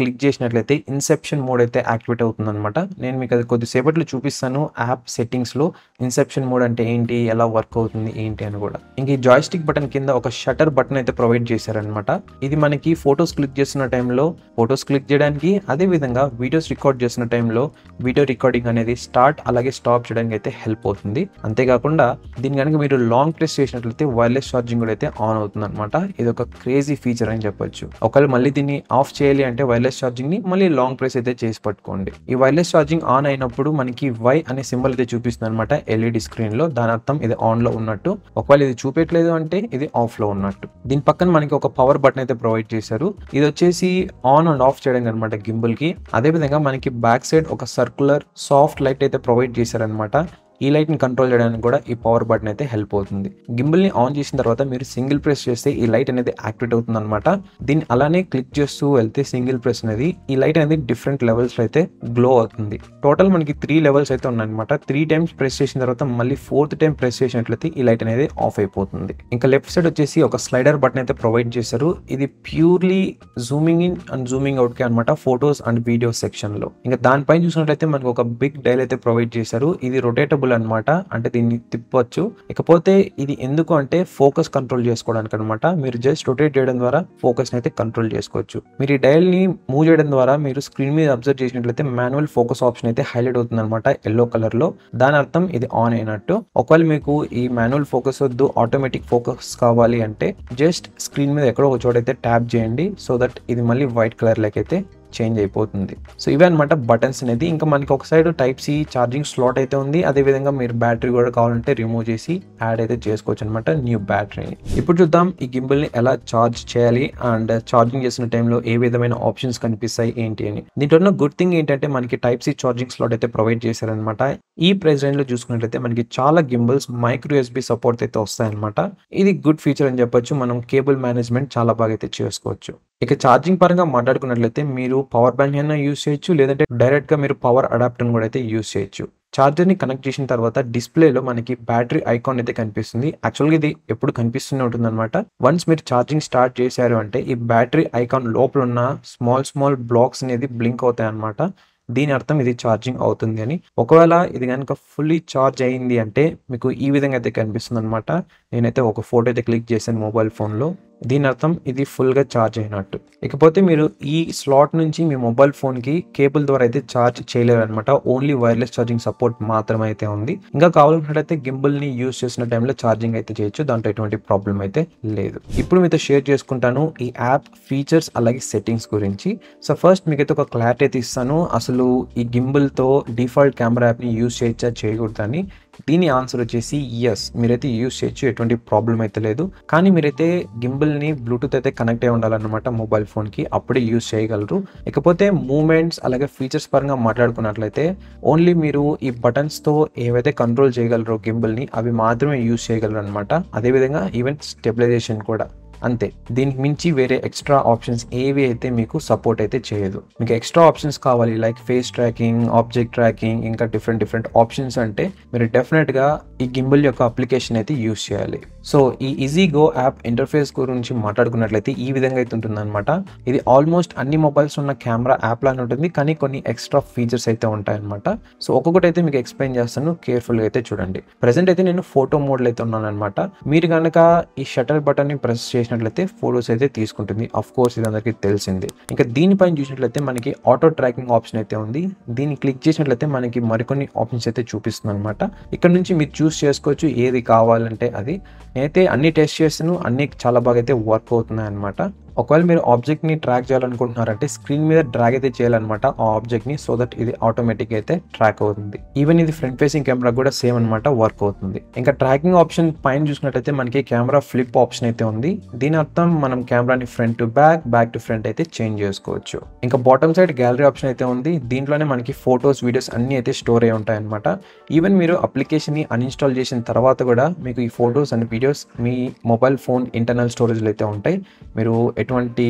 క్లిక్ చేసినట్లయితే ఇన్సెప్షన్ మోడ్ అయితే యాక్టివేట్ అవుతుంది అనమాట. నేను మీకు అది కొద్దిసేపట్లో చూపిస్తాను యాప్ సెట్టింగ్స్ లో ఇన్సెప్షన్ మోడ్ అంటే ఏంటి, ఎలా వర్క్ అవుతుంది ఏంటి అని కూడా. ఇంక ఈ జాయ్స్టిక్ బటన్ కింద ఒక షటర్ బటన్ అయితే ప్రొవైడ్ చేశారనమాట. ఇది మనకి ఫొటోస్ క్లిక్ చేస్తున్న టైంలో ఫొటోస్ క్లిక్ చేయడానికి, అదే విధంగా వీడియోస్ రికార్డ్ చేస్తున్న టైంలో వీడియో రికార్డింగ్ అనేది స్టార్ట్ అలాగే స్టాప్ చేయడానికి అయితే హెల్ప్ అవుతుంది. అంతేకాకుండా దీని కనుక మీరు లాంగ్ ప్రెస్ చేసినట్లయితే వైర్లెస్ ఛార్జింగ్ కూడా అయితే ఆన్ అవుతుంది అనమాట. ఇది ఒక క్రేజీ ఫీచర్ అని చెప్పొచ్చు. ఒకవేళ మళ్ళీ దీన్ని ఆఫ్ చేయాలి అంటే వైర్లెస్ ఛార్జింగ్ ని మళ్ళీ లాంగ్ ప్రెస్ అయితే చేసి పట్టుకోండి. ఈ వైర్లెస్ ఛార్జింగ్ ఆన్ అయినప్పుడు మనకి వై అనే సింబల్ అయితే చూపిస్తుంది అనమాట ఎల్ఈడి స్క్రీన్ లో. దాని అర్థం ఇది ఆన్ లో ఉన్నట్టు. ఒకవేళ ఇది చూపెట్టలేదు అంటే ఇది ఆఫ్ లో ఉన్నట్టు. దీని పక్కన మనకి ఒక పవర్ బటన్ అయితే ప్రొవైడ్ చేశారు. ఇది వచ్చేసి ఆన్ అండ్ ఆఫ్ చేయడం అనమాట గింబల్ కి. అదే విధంగా మనకి బ్యాక్ సైడ్ ఒక సర్కులర్ సాఫ్ట్ లైట్ అయితే ప్రొవైడ్ చేశారనమాట. ఈ లైట్ ని కంట్రోల్ చేయడానికి కూడా ఈ పవర్ బటన్ అయితే హెల్ప్ అవుతుంది. గింబల్ ని ఆన్ చేసిన తర్వాత మీరు సింగిల్ ప్రెస్ చేస్తే ఈ లైట్ అనేది యాక్టివేట్ అవుతుంది అనమాట. దీన్ని అలానే క్లిక్ చేస్తూ వెళ్తే సింగిల్ ప్రెస్ అనేది ఈ లైట్ అనేది డిఫరెంట్ లెవెల్స్ లో అయితే గ్లో అవుతుంది. టోటల్ మనకి 3 లెవెల్స్ అయితే ఉన్నాయన్నమాట. 3 టైమ్స్ ప్రెస్ చేసిన తర్వాత మళ్ళీ 4th టైం ప్రెస్ చేసినట్లయితే ఈ లైట్ అనేది ఆఫ్ అయిపోతుంది. ఇంకా లెఫ్ట్ సైడ్ వచ్చేసి ఒక స్లైడర్ బటన్ అయితే ప్రొవైడ్ చేశారు. ఇది purely zooming in and zooming out కి అనమాట, ఫోటోస్ అండ్ వీడియోస్ సెక్షన్ లో. ఇంకా దానిపైన చూసినట్లయితే మనకు ఒక బిగ్ డైల్ అయితే ప్రొవైడ్ చేశారు. ఇది రొటేటబుల్ అనమాట, అంటే దీన్ని తిప్పొచ్చు. ఇకపోతే ఇది ఎందుకు అంటే ఫోకస్ కంట్రోల్ చేసుకోవడానికి అనమాట. మీరు జస్ట్ రొటేట్ చేయడం ద్వారా ఫోకస్ అయితే కంట్రోల్ చేసుకోవచ్చు. మీరు ఈ డయల్ ని మూవ్ చేయడం ద్వారా మీరు స్క్రీన్ మీద అబ్జర్వ్ చేసినట్లయితే మాన్యువల్ ఫోకస్ ఆప్షన్ అయితే హైలైట్ అవుతుంది అనమాట ఎల్లో కలర్ లో. దాని అర్థం ఇది ఆన్ అయినట్టు. ఒకవేళ మీకు ఈ మాన్యువల్ ఫోకస్ వద్దు, ఆటోమేటిక్ ఫోకస్ కావాలి అంటే జస్ట్ స్క్రీన్ మీద ఎక్కడో ఒక చోట అయితే ట్యాప్ చేయండి, సో దట్ ఇది మళ్ళీ వైట్ కలర్ లైక్ అయితే చేంజ్ అయిపోతుంది. సో ఇవే అనమాట బటన్స్ అనేది. ఇంకా మనకి ఒక side type C charging slot అయితే ఉంది. అదే విధంగా మీరు బ్యాటరీ కూడా కావాలంటే రిమూవ్ చేసి యాడ్ అయితే చేసుకోవచ్చు అనమాట న్యూ బ్యాటరీని. ఇప్పుడు చూద్దాం ఈ గింబల్ ని ఎలా ఛార్జ్ చేయాలి అండ్ ఛార్జింగ్ చేసిన టైంలో ఏ విధమైన ఆప్షన్స్ కనిపిస్తాయి ఏంటి అని. దీంట్లో గుడ్ థింగ్ ఏంటంటే మనకి టైప్ సి ఛార్జింగ్ స్లాట్ అయితే ప్రొవైడ్ చేశారనమాట. ఈ ప్రైస్ రేంజ్ లో చూసుకున్నట్లయితే మనకి చాలా గింబల్స్ మైక్రో యూఎస్బీ సపోర్ట్ అయితే వస్తాయన్నమాట. ఇది గుడ్ ఫీచర్ అని చెప్పొచ్చు. మనం కేబుల్ మేనేజ్మెంట్ చాలా బాగా అయితే చేసుకోవచ్చు. ఇక ఛార్జింగ్ పరంగా మాట్లాడుకున్నట్లయితే మీరు పవర్ బ్యాంక్ అయినా యూస్ చేయొచ్చు, లేదంటే డైరెక్ట్ గా మీరు పవర్ అడాప్టర్ కూడా అయితే యూస్ చేయొచ్చు. ఛార్జర్ ని కనెక్ట్ చేసిన తర్వాత డిస్ప్లేలో మనకి బ్యాటరీ ఐకాన్ అయితే కనిపిస్తుంది. యాక్చువల్గా ఇది ఎప్పుడు కనిపిస్తూనే ఉంటుంది అనమాట. వన్స్ మీరు ఛార్జింగ్ స్టార్ట్ చేశారు అంటే ఈ బ్యాటరీ ఐకాన్ లోపల ఉన్న స్మాల్ బ్లాక్స్ అనేది బ్లింక్ అవుతాయి అనమాట. దీని అర్థం ఇది ఛార్జింగ్ అవుతుంది అని. ఒకవేళ ఇది కనుక ఫుల్లీ ఛార్జ్ అయింది అంటే మీకు ఈ విధంగా అయితే కనిపిస్తుంది అనమాట. నేనైతే ఒక ఫోటో అయితే క్లిక్ చేశాను మొబైల్ ఫోన్లో. దీని అర్థం ఇది ఫుల్గా ఛార్జ్ అయినట్టు. ఇకపోతే మీరు ఈ స్లాట్ నుంచి మీ మొబైల్ ఫోన్కి కేబుల్ ద్వారా అయితే ఛార్జ్ చేయలేరు అనమాట. ఓన్లీ వైర్లెస్ ఛార్జింగ్ సపోర్ట్ మాత్రమే అయితే ఉంది. ఇంకా కావాలన్నట్లయితే గింబల్ని యూస్ చేసిన టైంలో ఛార్జింగ్ అయితే చేయొచ్చు, దాంట్లో ఎటువంటి ప్రాబ్లం అయితే లేదు. ఇప్పుడు మీతో షేర్ చేసుకుంటాను ఈ యాప్ ఫీచర్స్ అలాగే సెట్టింగ్స్ గురించి. సో ఫస్ట్ మీకైతే ఒక క్లారిటీ అయితే ఇస్తాను, అసలు ఈ గింబల్తో డిఫాల్ట్ కెమెరా యాప్ని యూస్ చేయొచ్చా చేయకూడదని. దీని ఆన్సర్ వచ్చేసి ఎస్, మీరైతే యూస్ చేయొచ్చు, ఎటువంటి ప్రాబ్లం అయితే లేదు. కానీ మీరైతే గింబల్ని బ్లూటూత్ అయితే కనెక్ట్ అయి ఉండాలన్నమాట మొబైల్ ఫోన్కి, అప్పుడే యూస్ చేయగలరు. ఇకపోతే మూమెంట్స్ అలాగే ఫీచర్స్ పరంగా మాట్లాడుకున్నట్లయితే ఓన్లీ మీరు ఈ బటన్స్తో ఏవైతే కంట్రోల్ చేయగలరో గింబల్ని అవి మాత్రమే యూస్ చేయగలరు అనమాట. అదేవిధంగా ఈవెన్ స్టెబిలైజేషన్ కూడా అంతే. దీనికి మించి వేరే ఎక్స్ట్రా ఆప్షన్స్ ఏవి అయితే మీకు సపోర్ట్ అయితే చేయదు. మీకు ఎక్స్ట్రా ఆప్షన్స్ కావాలి like face tracking, object tracking, ఇంకా డిఫరెంట్ ఆప్షన్స్ అంటే మీరు డెఫినెట్గా ఈ గింబల్ యొక్క అప్లికేషన్ అయితే యూస్ చేయాలి. సో ఈ ఈజీ గో యాప్ ఇంటర్ఫేస్ గురించి మాట్లాడుకున్నట్లయితే ఈ విధంగా అయితే ఉంటుందన్నమాట. ఇది ఆల్మోస్ట్ అన్ని మొబైల్స్ ఉన్న కెమెరా యాప్ లానే ఉంటుంది, కానీ కొన్ని ఎక్స్ట్రా ఫీచర్స్ అయితే ఉంటాయన్నమాట. సో ఒక్కొక్కటి అయితే మీకు ఎక్స్ప్లెయిన్ చేస్తాను, కేర్ఫుల్గా అయితే చూడండి. ప్రెసెంట్ అయితే నేను ఫోటో మోడ్లో అయితే ఉన్నాను అనమాట. మీరు కనుక ఈ షటర్ బటన్ని ప్రెస్ చేసినట్లయితే ఫోటోస్ అయితే తీసుకుంటుంది. అఫ్ కోర్స్ ఇది అందరికీ తెలిసింది. ఇంకా దీనిపైన చూసినట్లయితే మనకి ఆటో ట్రాకింగ్ ఆప్షన్ అయితే ఉంది. దీన్ని క్లిక్ చేసినట్లయితే మనకి మరికొన్ని ఆప్షన్స్ అయితే చూపిస్తుంది అనమాట. ఇక్కడ నుంచి మీరు చూస్ చేసుకోవచ్చు ఏది కావాలంటే అది. నేనైతే అన్ని టెస్ట్ చేస్తాను, అన్ని చాలా బాగా అయితే వర్క్ అవుతున్నాయి అనమాట. ఒకవేళ మీరు ఆబ్జెక్ట్ని ట్రాక్ చేయాలనుకుంటున్నారంటే స్క్రీన్ మీద డ్రాగ్ అయితే చేయాలన్నమాట ఆ ఆబ్జెక్ట్ని, సో దట్ ఇది ఆటోమేటిక్గా అయితే ట్రాక్ అవుతుంది. ఈవెన్ ఇది ఫ్రంట్ ఫేసింగ్ కెమెరా కూడా సేమ్ అనమాట, వర్క్ అవుతుంది. ఇంకా ట్రాకింగ్ ఆప్షన్ పైన చూసినట్లయితే మనకి కెమెరా ఫ్లిప్ ఆప్షన్ అయితే ఉంది. దీని అర్థం మనం కెమెరాని front to back, back to front అయితే చేంజ్ చేసుకోవచ్చు. ఇంకా బాటమ్ సైడ్ గ్యాలరీ ఆప్షన్ అయితే ఉంది. దీంట్లోనే మనకి ఫొటోస్, వీడియోస్ అన్ని అయితే స్టోర్ అయి ఉంటాయి అనమాట. ఈవెన్ మీరు అప్లికేషన్ని అన్ఇన్స్టాల్ చేసిన తర్వాత కూడా మీకు ఈ ఫొటోస్ అండ్ వీడియోస్ మీ మొబైల్ ఫోన్ ఇంటర్నల్ స్టోరేజ్లో అయితే ఉంటాయి. మీరు ఎటువంటి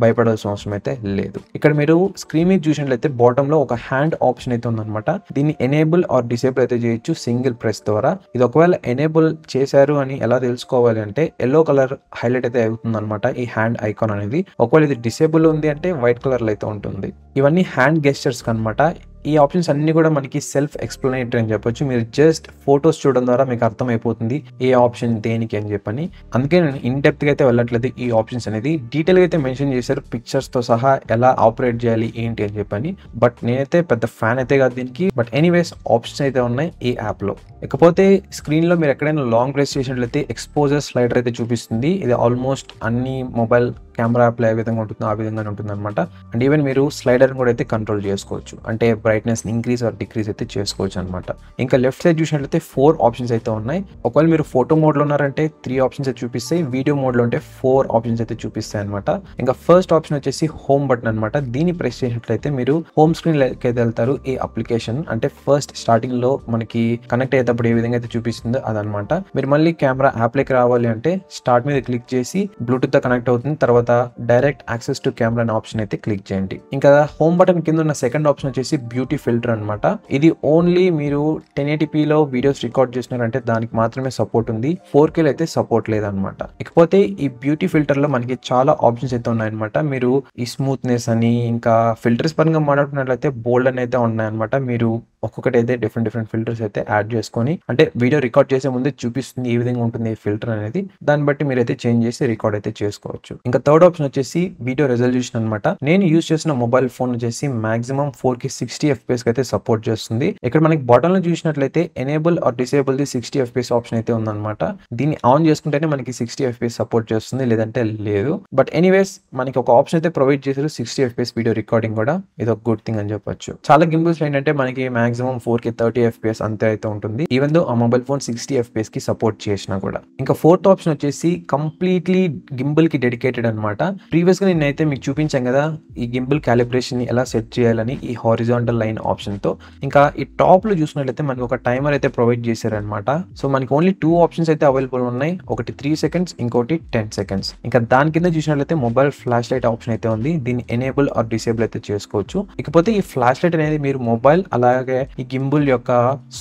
భయపడాల్సిన అవసరం అయితే లేదు. ఇక్కడ మీరు స్క్రీన్ మీద చూసినట్లయితే బాటంలో ఒక హ్యాండ్ ఆప్షన్ అయితే ఉందన్నమాట. దీన్ని ఎనేబుల్ ఆర్ డిసేబుల్ అయితే చేయొచ్చు సింగిల్ ప్రెస్ ద్వారా. ఇది ఒకవేళ ఎనేబుల్ చేశారు అని ఎలా తెలుసుకోవాలి అంటే ఎల్లో కలర్ హైలైట్ అయితే అవుతుంది అనమాట ఈ హ్యాండ్ ఐకాన్ అనేది. ఒకవేళ ఇది డిసేబుల్ ఉంది అంటే వైట్ కలర్లో అయితే ఉంటుంది. ఇవన్నీ హ్యాండ్ గెస్చర్స్ అనమాట. ఈ ఆప్షన్స్ అన్ని కూడా మనకి సెల్ఫ్ ఎక్స్ప్లెనేటరీ అని చెప్పొచ్చు. మీరు జస్ట్ ఫొటోస్ చూడడం ద్వారా మీకు అర్థమైపోతుంది ఏ ఆప్షన్ దేనికి అని చెప్పని. అందుకే నేను ఇన్ డెప్త్గా అయితే వెళ్ళట్లేదు. ఈ ఆప్షన్స్ అనేది డీటెయిల్గా అయితే మెన్షన్ చేశారు పిక్చర్స్తో సహా ఎలా ఆపరేట్ చేయాలి ఏంటి అని చెప్పని. బట్ నేనైతే పెద్ద ఫ్యాన్ అయితే కాదు దీనికి. బట్ ఎనీవేస్ ఆప్షన్స్ అయితే ఉన్నాయి ఈ యాప్లో. ఇకపోతే స్క్రీన్లో మీరు ఎక్కడైనా లాంగ్ ప్రెస్ చేసినట్లయితే ఎక్స్పోజర్ స్లైడర్ అయితే చూపిస్తుంది. ఇది ఆల్మోస్ట్ అన్ని మొబైల్ కెమెరా యాప్లో ఏ విధంగా ఉంటుందో ఆ విధంగానే ఉంటుంది అనమాట. అండ్ ఈవెన్ మీరు స్లైడర్ని కూడా అయితే కంట్రోల్ చేసుకోవచ్చు, అంటే బ్రైట్నెస్ ఇంక్రీజ్ ఆర్ డిక్రీజ్ అయితే చేసుకోవచ్చు అనమాట. ఇంకా లెఫ్ట్ సైడ్ చూసినట్లయితే 4 ఆప్షన్స్ అయితే ఉన్నాయి. ఒకవేళ మీరు ఫోటో మోడ్లో ఉన్నారంటే 3 ఆప్షన్స్ అయితే చూపిస్తాయి, వీడియో మోడ్లో ఉంటే 4 ఆప్షన్స్ అయితే చూపిస్తాయి అనమాట. ఇంకా ఫస్ట్ ఆప్షన్ వచ్చేసి హోమ్ బటన్ అనమాట. దీన్ని ప్రెస్ చేసినట్లయితే మీరు హోమ్ స్క్రీన్ లోకి అయితే వెళ్తారు. ఈ అప్లికేషన్ అంటే ఫస్ట్ స్టార్టింగ్ లో మనకి కనెక్ట్ అయ్యేటప్పుడు ఏ విధంగా అయితే చూపిస్తుందో అదనమాట. మీరు మళ్ళీ కెమెరా యాప్ లోకి రావాలి అంటే స్టార్ట్ మీద క్లిక్ చేసి బ్లూటూత్ తో కనెక్ట్ అవుతుంది. తర్వాత డైరెక్ట్ యాక్సెస్ టు కెమెరా అనే ఆప్షన్ అయితే క్లిక్ చేయండి. ఇంకా హోమ్ బటన్ కింద ఉన్న సెకండ్ ఆప్షన్ వచ్చేసి బ్యూటీ ఫిల్టర్ అనమాట. ఇది ఓన్లీ మీరు 1080p లో వీడియోస్ రికార్డ్ చేసినారంటే దానికి మాత్రమే సపోర్ట్ ఉంది. 4K అయితే సపోర్ట్ లేదనమాట. ఇకపోతే ఈ బ్యూటీ ఫిల్టర్ లో మనకి చాలా ఆప్షన్స్ అయితే ఉన్నాయన్నమాట. మీరు ఈ స్మూత్నెస్ అని ఇంకా ఫిల్టర్స్ పరంగా మాట్లాడుకున్నట్లయితే బోల్డ్ అని అయితే ఉన్నాయన్నమాట. మీరు ఒక్కొక్కటి అయితే డిఫరెంట్ ఫిల్టర్స్ అయితే యాడ్ చేసుకొని, అంటే వీడియో రికార్డ్ చేసే ముందే చూపిస్తుంది ఏ విధంగా ఉంటుంది ఈ ఫిల్టర్ అనేది. దాన్ని బట్టి మీరు అయితే చేంజ్ చేసి రికార్డ్ అయితే చేసుకోవచ్చు. ఇంకా థర్డ్ ఆప్షన్ వచ్చేసి వీడియో రెజల్యూషన్ అనమాట. నేను యూస్ చేసిన మొబైల్ ఫోన్ వచ్చేసి మాక్సిమం 4K 60 FPS అయితే సపోర్ట్ చేస్తుంది. ఇక్కడ మనకి బాటమ్ లో చూసినట్లయితే enable or disable the 60 FPS option అయితే ఉందన్నమాట. దీన్ని ఆన్ చేసుకుంటేనే మనకి 60 FPS సపోర్ట్ చేస్తుంది, లేదంటే లేదు. బట్ ఎనీవేస్ మనకి ఒక ఆప్షన్ అయితే ప్రొవైడ్ చేశారు 60 FPS వీడియో రికార్డింగ్ కూడా. ఇది ఒక గుడ్ థింగ్ అని చెప్పొచ్చు. చాలా గింబల్స్ ఏంటంటే మనకి మాక్సిమం 4K 30 FPS అంతే అయితే ఉంటుంది, ఈవెన్ దో ఆ మొబైల్ ఫోన్ 60 FPS కి సపోర్ట్ చేసినా కూడా. ఇంకా ఫోర్త్ ఆప్షన్ వచ్చేసి కంప్లీట్లీ గింబల్ కి డెడికేటెడ్ అనమాట. ప్రీవియస్ గా నేనైతే మీకు చూపించాను కదా ఈ గింబల్ క్యాలిబ్రేషన్ ని ఎలా సెట్ చేయాలని ఈ హారిజాంటల్ లైన్ ఆప్షన్ తో. ఇంకా ఈ టాప్ లో చూసినట్లయితే మనకి ఒక టైమర్ అయితే ప్రొవైడ్ చేశారనమాట. సో మనకి ఓన్లీ 2 ఆప్షన్స్ అయితే అవైలబుల్ ఉన్నాయి, ఒకటి 3 seconds, ఇంకోటి 10 seconds. ఇంకా దాని కింద చూసినట్లయితే మొబైల్ ఫ్లాష్ లైట్ ఆప్షన్ అయితే ఉంది. దీన్ని ఎనేబుల్ ఆర్ డిసేబుల్ అయితే చేసుకోవచ్చు. ఇకపోతే ఈ ఫ్లాష్ లైట్ అనేది మీరు మొబైల్ అలాగే ఈ గింబుల్ యొక్క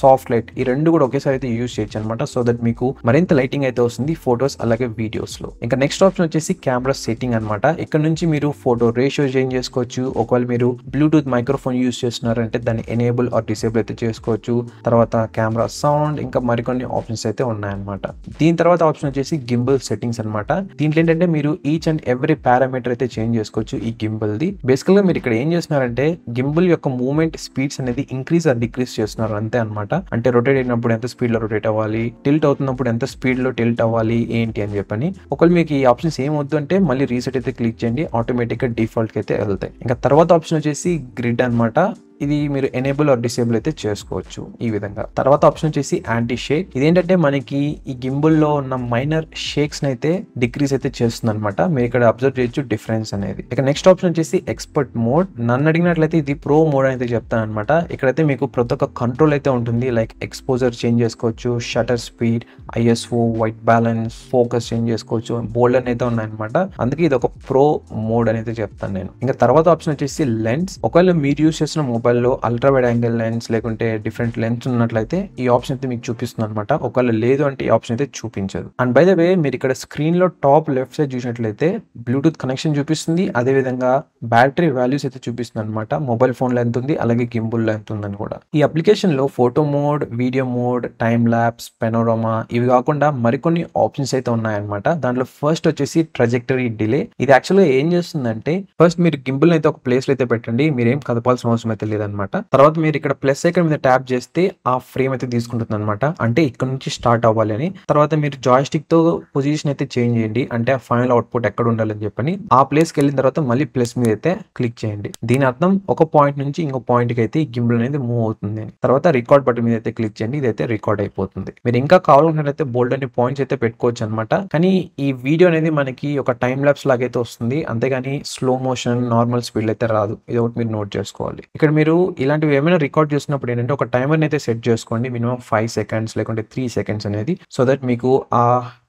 సాఫ్ట్ లైట్ ఈ రెండు కూడా ఒకేసారి అయితే యూజ్ చేయొచ్చు అనమాట. సో దట్ మీకు మరింత లైటింగ్ అయితే వస్తుంది ఫొటోస్ అలాగే వీడియోస్ లో. ఇంకా నెక్స్ట్ ఆప్షన్ వచ్చేసి కెమెరా సెట్టింగ్ అనమాట. ఇక్కడ నుంచి మీరు ఫోటో రేషియో చేంజ్ చేసుకోవచ్చు. ఒకవేళ మీరు బ్లూటూత్ మైక్రోఫోన్ యూజ్ చేస్తున్నారంటే దాన్ని ఎనేబుల్ ఆర్ డిసేబుల్ అయితే చేసుకోవచ్చు. తర్వాత కెమెరా సౌండ్ ఇంకా మరికొన్ని ఆప్షన్స్ అయితే ఉన్నాయన్నమాట. దీని తర్వాత ఆప్షన్ వచ్చేసి గింబల్ సెట్టింగ్స్ అనమాట. దీంట్లో ఏంటంటే మీరు ఈచ్ అండ్ ఎవ్రీ పారామీటర్ అయితే చేంజ్ చేసుకోవచ్చు ఈ గింబల్ ది. బేసికల్ గా మీరు ఇక్కడ ఏం చేస్తున్నారంటే గింబల్ యొక్క మూవ్మెంట్ స్పీడ్స్ అనేది ఇంక్రీజ్ ఆర్ డిక్రీజ్ చేస్తున్నారు అంతే అనమాట. అంటే రొటేట్ అయినప్పుడు ఎంత స్పీడ్ లో రొటేట్ అవ్వాలి, టిల్ట్ అవుతున్నప్పుడు ఎంత స్పీడ్ లో టిల్ట్ అవ్వాలి ఏంటి అని చెప్పని. ఒకవేళ మీకు ఈ ఆప్షన్స్ ఏం వద్దు అంటే మళ్ళీ రీసెట్ అయితే క్లిక్ చేయండి, ఆటోమేటిక్ గా డిఫాల్ట్ కి అయితే వెళ్తాయి. ఇంకా తర్వాత ఆప్షన్ వచ్చేసి గ్రిడ్ అనమాట. ఇది మీరు ఎనేబుల్ ఆర్ డిసేబుల్ అయితే చేసుకోవచ్చు ఈ విధంగా. తర్వాత ఆప్షన్ వచ్చేసి యాంటీ షేక్. ఇదేంటంటే మనకి ఈ గింబుల్ లో ఉన్న మైనర్ షేక్స్ అయితే డిక్రీజ్ అయితే చేస్తుంది అనమాట. మీరు ఇక్కడ అబ్జర్వ్ చేయొచ్చు డిఫరెన్స్ అనేది. ఇక నెక్స్ట్ ఆప్షన్ వచ్చేసి ఎక్స్పర్ట్ మోడ్. నన్ను అడిగినట్లయితే ఇది ప్రో మోడ్ అయితే చెప్తాను అనమాట. ఇక్కడైతే మీకు ప్రతి ఒక్క కంట్రోల్ అయితే ఉంటుంది. లైక్ ఎక్స్పోజర్ చేంజ్ చేసుకోవచ్చు, shutter speed, ISO, white balance, focus change చేసుకోవచ్చు, బోల్డ్ అని అయితే ఉన్నాయన్నమాట. అందుకే ఇది ఒక ప్రో మోడ్ అని అయితే చెప్తాను నేను. ఇంకా తర్వాత ఆప్షన్ వచ్చేసి లెన్స్. ఒకవేళ మీరు యూస్ చేసిన మొబైల్లో అల్ట్రా వైడ్ యాంగిల్ లెన్స్ లేకుంటే డిఫరెంట్ లెన్స్ ఉన్నట్లయితే ఈ ఆప్షన్ అయితే మీకు చూపిస్తుంది అనమాట. ఒకవేళ లేదు అంటే ఈ ఆప్షన్ అయితే చూపించదు. అండ్ బై ద వే మీరు ఇక్కడ స్క్రీన్ లో టాప్ లెఫ్ట్ సైడ్ చూసినట్లయితే బ్లూటూత్ కనెక్షన్ చూపిస్తుంది, అదే విధంగా బ్యాటరీ వాల్యూస్ అయితే చూపిస్తుంది అనమాట. మొబైల్ ఫోన్ లో ఎంత ఉంది, అలాగే గింబుల్ లో ఎంత ఉందని కూడా. ఈ అప్లికేషన్ లో photo mode, video mode, time lapse, panorama ఇవి కాకుండా మరికొన్ని ఆప్షన్స్ అయితే ఉన్నాయన్నమాట. దాంట్లో ఫస్ట్ వచ్చేసి ట్రాజెక్టరీ డిలే. ఇది యాక్చువల్గా ఏం చేస్తుందంటే ఫస్ట్ మీరు గింబుల్ అయితే ఒక ప్లేస్ లో అయితే పెట్టండి, మీరేం కదపాల్సిన అవసరం అయితే లేదనమాట. తర్వాత మీరు ఇక్కడ ప్లస్ ఐకాన్ మీద ట్యాప్ చేస్తే ఆ ఫ్రేమ్ అయితే తీసుకుంటుంది అనమాట. అంటే ఇక్కడ నుంచి స్టార్ట్ అవ్వాలి అని. తర్వాత మీరు జాయ్స్టిక్ తో పొజిషన్ అయితే చేంజ్ చేయండి, అంటే ఆ ఫైనల్ అవుట్పుట్ ఎక్కడ ఉండాలని చెప్పని. ఆ ప్లేస్ కి వెళ్ళిన తర్వాత మళ్ళీ ప్లస్ మీద అయితే క్లిక్ చేయండి. దీని అర్థం ఒక పాయింట్ నుంచి ఇంకో పాయింట్ కి అయితే ఈ గింబుల్ అనేది మూవ్ అవుతుంది. తర్వాత రికార్డ్ బటన్ మీద అయితే క్లిక్ చేయండి, ఇదైతే రికార్డ్ అయిపోతుంది. మీరు ఇంకా కావాలనుకున్నట్లయితే బోల్డ్ అనే పాయింట్స్ అయితే పెట్టుకోవచ్చు అనమాట. కానీ ఈ వీడియో అనేది మనకి ఒక టైం ల్యాప్స్ లాగైతే వస్తుంది, అంతేగాని స్లో మోషన్, నార్మల్ స్పీడ్ అయితే రాదు. ఇది ఒకటి మీరు నోట్ చేసుకోవాలి. ఇక్కడ మీరు ఇలాంటివి ఏమైనా రికార్డ్ చేసినప్పుడు ఏంటంటే ఒక టైమర్ అయితే సెట్ చేసుకోండి, మినిమం 5 సెకండ్స్ లేకుంటే 3 సెకండ్స్ అనేది. సో దట్ మీకు ఆ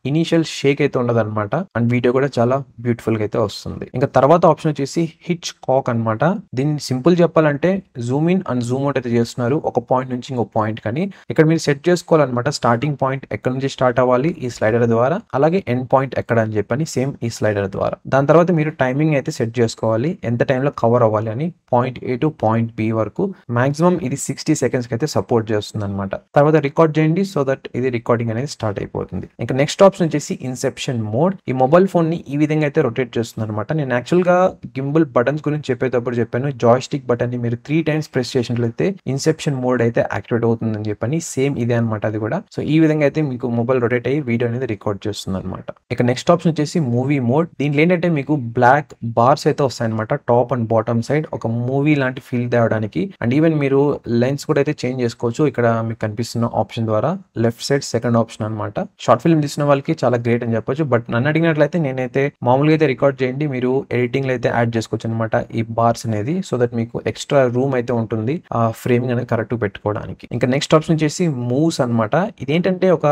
ఇనీషియల్ షేక్ అయితే ఉండదు అనమాట. అండ్ వీడియో కూడా చాలా బ్యూటిఫుల్ గా అయితే వస్తుంది. ఇంకా తర్వాత ఆప్షన్ వచ్చేసి హిచ్ కాక్ అనమాట. దీన్ని సింపుల్ చెప్పాలంటే Zoom in and Zoom out అయితే చేస్తున్నారు ఒక పాయింట్ నుంచి ఇంకో పాయింట్. కానీ ఇక్కడ మీరు సెట్ చేసుకోవాలన్నమాట, స్టార్టింగ్ పాయింట్ ఎక్కడ నుంచి స్టార్ట్ అవ్వాలి ఈ స్లైడర్ ద్వారా, అలాగే ఎండ్ పాయింట్ ఎక్కడ అని చెప్పని సేమ్ ఈ స్లైడర్ ద్వారా. దాని తర్వాత మీరు టైమింగ్ అయితే సెట్ చేసుకోవాలి, ఎంత టైంలో కవర్ అవ్వాలి అని. Point A to point B వరకు మాక్సిమం ఇది 60 సెకండ్స్ కి అయితే సపోర్ట్ చేస్తుంది అనమాట. తర్వాత రికార్డ్ చేయండి, సో దట్ ఇది రికార్డింగ్ అనేది స్టార్ట్ అయిపోతుంది. ఇంకా నెక్స్ట్ ఆప్షన్ వచ్చేసి ఇన్సెప్షన్ మోడ్. ఈ మొబైల్ ఫోన్ ని ఈ విధంగా అయితే రొటేట్ చేస్తుంది అనమాట. నేను యాక్చువల్ గా గింబుల్ బటన్స్ గురించి చెప్పేటప్పుడు చెప్పాను, జాయ్స్టిక్ బటన్ ని మీరు 3 టైమ్స్ ప్రెస్ చేసినట్లయితే ఇన్సెప్షన్ మోడ్ అయితే యాక్టివేట్ అవుతుందని చెప్పని. సేమ్ ఇదే అనమాట అది కూడా. సో ఈ విధంగా అయితే మీకు మొబైల్ రొటేట్ అయ్యి వీడియో అనేది రికార్డ్ చేస్తుంది అనమాట. ఇక నెక్స్ట్ ఆప్షన్ వచ్చేసి మూవీ మోడ్. దీంట్లో ఏంటంటే మీకు బ్లాక్ బార్స్ అయితే వస్తాయన్నమాట టాప్ అండ్ బాటమ్ సైడ్, ఒక మూవీ లాంటి ఫీల్ తేవడానికి. అండ్ ఈవెన్ మీరు లెన్స్ కూడా అయితే చేంజ్ చేసుకోవచ్చు ఇక్కడ మీకు కనిపిస్తున్న ఆప్షన్ ద్వారా. లెఫ్ట్ సైడ్ సెకండ్ ఆప్షన్ అనమాట. షార్ట్ ఫిల్మ్ తీసిన వాళ్ళకి చాలా గ్రేట్ అని చెప్పొచ్చు. బట్ నన్ను అడిగినట్లయితే నేనైతే మామూలుగా అయితే రికార్డ్ చేయండి, మీరు ఎడిటింగ్ లో అయితే యాడ్ చేసుకోవచ్చు అనమాట ఈ బార్స్ అనేది. సో దట్ మీకు ఎక్స్ట్రా రూమ్ అయితే ఉంటుంది ఆ ఫ్రేమింగ్ అనేది కరెక్ట్ పెట్టుకోవడానికి. ఇంకా నెక్స్ట్ ఆప్షన్ వచ్చేసి మూవ్స్ అనమాట. ఇదేంటంటే ఒక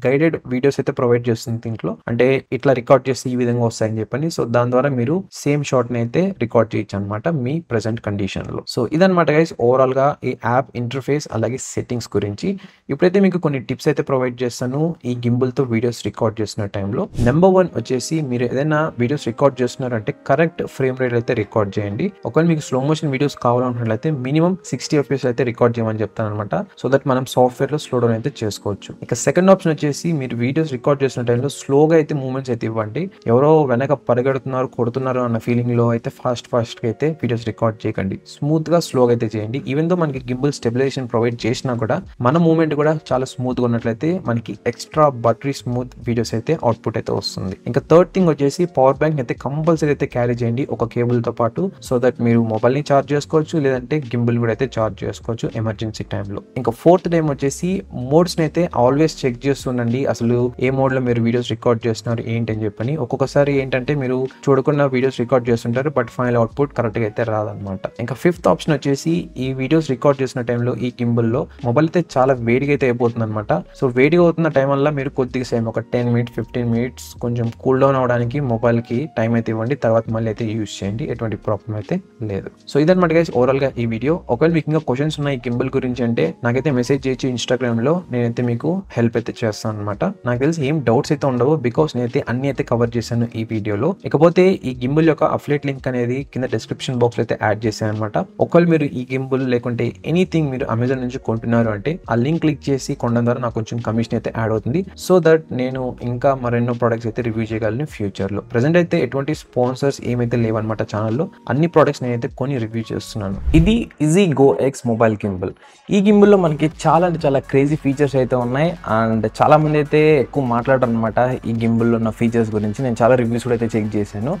గైడెడ్ వీడియోస్ అయితే ప్రొవైడ్ చేస్తుంది దీంట్లో. అంటే ఇట్లా రికార్డ్ చేస్తే ఈ విధంగా వస్తాయని చెప్పని. సో దాని ద్వారా మీరు సేమ్ షాట్ ని అయితే రికార్డ్ చేయొచ్చు అనమాట మీ ప్రెసెంట్ కండిషన్ లో. సో ఇదనమాట గైస్ ఓవరాల్ గా ఈ యాప్ ఇంటర్ఫేస్ అలాగే సెట్టింగ్స్ గురించి. ఇప్పుడైతే మీకు కొన్ని టిప్స్ అయితే ప్రొవైడ్ చేస్తాను ఈ గింబుల్ తో వీడియోస్ రికార్డ్ చేస్తున్న టైంలో. నెంబర్ 1 వచ్చేసి మీరు ఏదైనా వీడియోస్ రికార్డ్ చేస్తున్నారంటే కరెక్ట్ ఫ్రేమ్ రేట్ అయితే రికార్డ్ చేయండి. ఒకవేళ మీకు స్లో మోషన్ వీడియోస్ కావాలనుకున్నట్లయితే మినిమం 60 FPS అయితే రికార్డ్ చేయమని చెప్తాను అనమాట. సో దట్ మనం సాఫ్ట్వేర్ లో స్లో డౌన్ అయితే చేసుకోవచ్చు. ఇక సెకండ్ ఆప్షన్ వచ్చేసి మీరు వీడియోస్ రికార్డ్ చేసిన టైంలో స్లోగా అయితే మూవ్మెంట్స్ అయితే ఇవ్వండి. ఎవరో వెనక పరిగెడుతున్నారు, కొడుతున్నారు అన్న ఫీలింగ్ లో అయితే ఫాస్ట్ గా అయితే వీడియోస్ రికార్డ్ చేయకండి. స్మూత్ గా స్లోగా అయితే చేయండి. ఈవెన్ దో మనకి గింబుల్ స్టెబిలైజేషన్ ప్రొవైడ్ చేసినా కూడా మన మూవ్మెంట్ కూడా చాలా స్మూత్ గా ఉన్నట్లయితే మనకి ఎక్స్ట్రా బటరీ స్మూత్ వీడియోస్ అయితే అవుట్పుట్ అయితే వస్తుంది. ఇంకా థర్డ్ థింగ్ వచ్చేసి పవర్ బ్యాంక్ అయితే కంపల్సరీ అయితే క్యారీ చేయండి ఒక కేబుల్ తో పాటు. సో దట్ మీరు మొబైల్ ని చార్జ్ చేసుకోవచ్చు, లేదంటే గింబుల్ కూడా అయితే చార్జ్ చేసుకోవచ్చు ఎమర్జెన్సీ టైంలో. ఇంకా ఫోర్త్ టైం వచ్చేసి మోడ్స్ ని అయితే ఆల్వేస్ చెక్ చేస్తుండండి, అసలు ఏ మోడ్ లో మీరు వీడియోస్ రికార్డ్ చేస్తున్నారు ఏంటి అని చెప్పని. ఒక్కొక్కసారి ఏంటంటే మీరు చూడకుండా వీడియోస్ రికార్డ్ చేస్తుంటారు, బట్ ఫైనల్ అవుట్పుట్ కరెక్ట్ గా అయితే రాదనమాట. ఇంకా ఫిఫ్త్ ఆప్షన్ వచ్చేసి ఈ వీడియోస్ రికార్డ్ చేసిన టైంలో ఈ గింబుల్ లో మొబైల్ అయితే చాలా వేడిగా అయితే అయిపోతుంది అనమాట. సో వేడిగా అవుతున్న టైం వల్ల మీరు కొద్దిగా సేమ్ ఒక 10 మినిట్స్ 15 మినిట్స్ కొంచెం కూల్ డౌన్ అవడానికి మొబైల్ కి టైం అయితే ఇవ్వండి. తర్వాత మళ్ళీ అయితే యూజ్ చేయండి, ఎటువంటి ప్రాబ్లం అయితే లేదు. సో ఇదన్నమాట గైస్ ఓవరాల్ గా ఈ వీడియో. ఒకవేళ మీకు ఇంకా క్వశ్చన్స్ ఉన్నాయి గింబుల్ గురించి అంటే నాకైతే మెసేజ్ చేయొచ్చు ఇన్స్టాగ్రామ్ లో, నేనైతే మీకు హెల్ప్ అయితే చేస్తాను అనమాట. నాకు తెలిసి ఏం డౌట్స్ అయితే ఉండవు, బికాస్ నేనైతే అన్ని అయితే కవర్ చేశాను ఈ వీడియోలో. ఇకపోతే ఈ గింబుల్ యొక్క అఫిలియేట్ లింక్ అనేది కింద డిస్క్రిప్షన్ బాక్స్ లో అయితే యాడ్ చేశాను అనమాట. ఒకవేళ మీరు ఈ గింబుల్ లేకుంటే ఎనీథింగ్ మీరు అమెజాన్ నుంచి కొంటున్నారు అంటే ఆ లింక్ క్లిక్ చేసి కొనడం ద్వారా నాకు కొంచెం కమిషన్ అయితే యాడ్ అవుతుంది. సో దట్ నేను ఇంకా మరెన్నో ప్రొడక్ట్స్ అయితే రివ్యూ చేయగలను ఫ్యూచర్ లో. ప్రెసెంట్ అయితే ఎటువంటి స్పాన్సర్స్ ఏమైతే లేవన్నమాట ఛానల్లో. అన్ని ప్రొడక్ట్స్ నేనైతే కొని రివ్యూ చేస్తున్నాను. ఇది easy go X mobile gimbal. ఈ గింబుల్ లో మనకి చాలా అంటే చాలా క్రేజీ ఫీచర్స్ అయితే ఉన్నాయి. అండ్ చాలా మంది అయితే ఎక్కువ మాట్లాడారు అనమాట ఈ గింబుల్ లో ఉన్న ఫీచర్స్ గురించి. నేను చాలా రివ్యూస్ కూడా అయితే చెక్ చేశాను.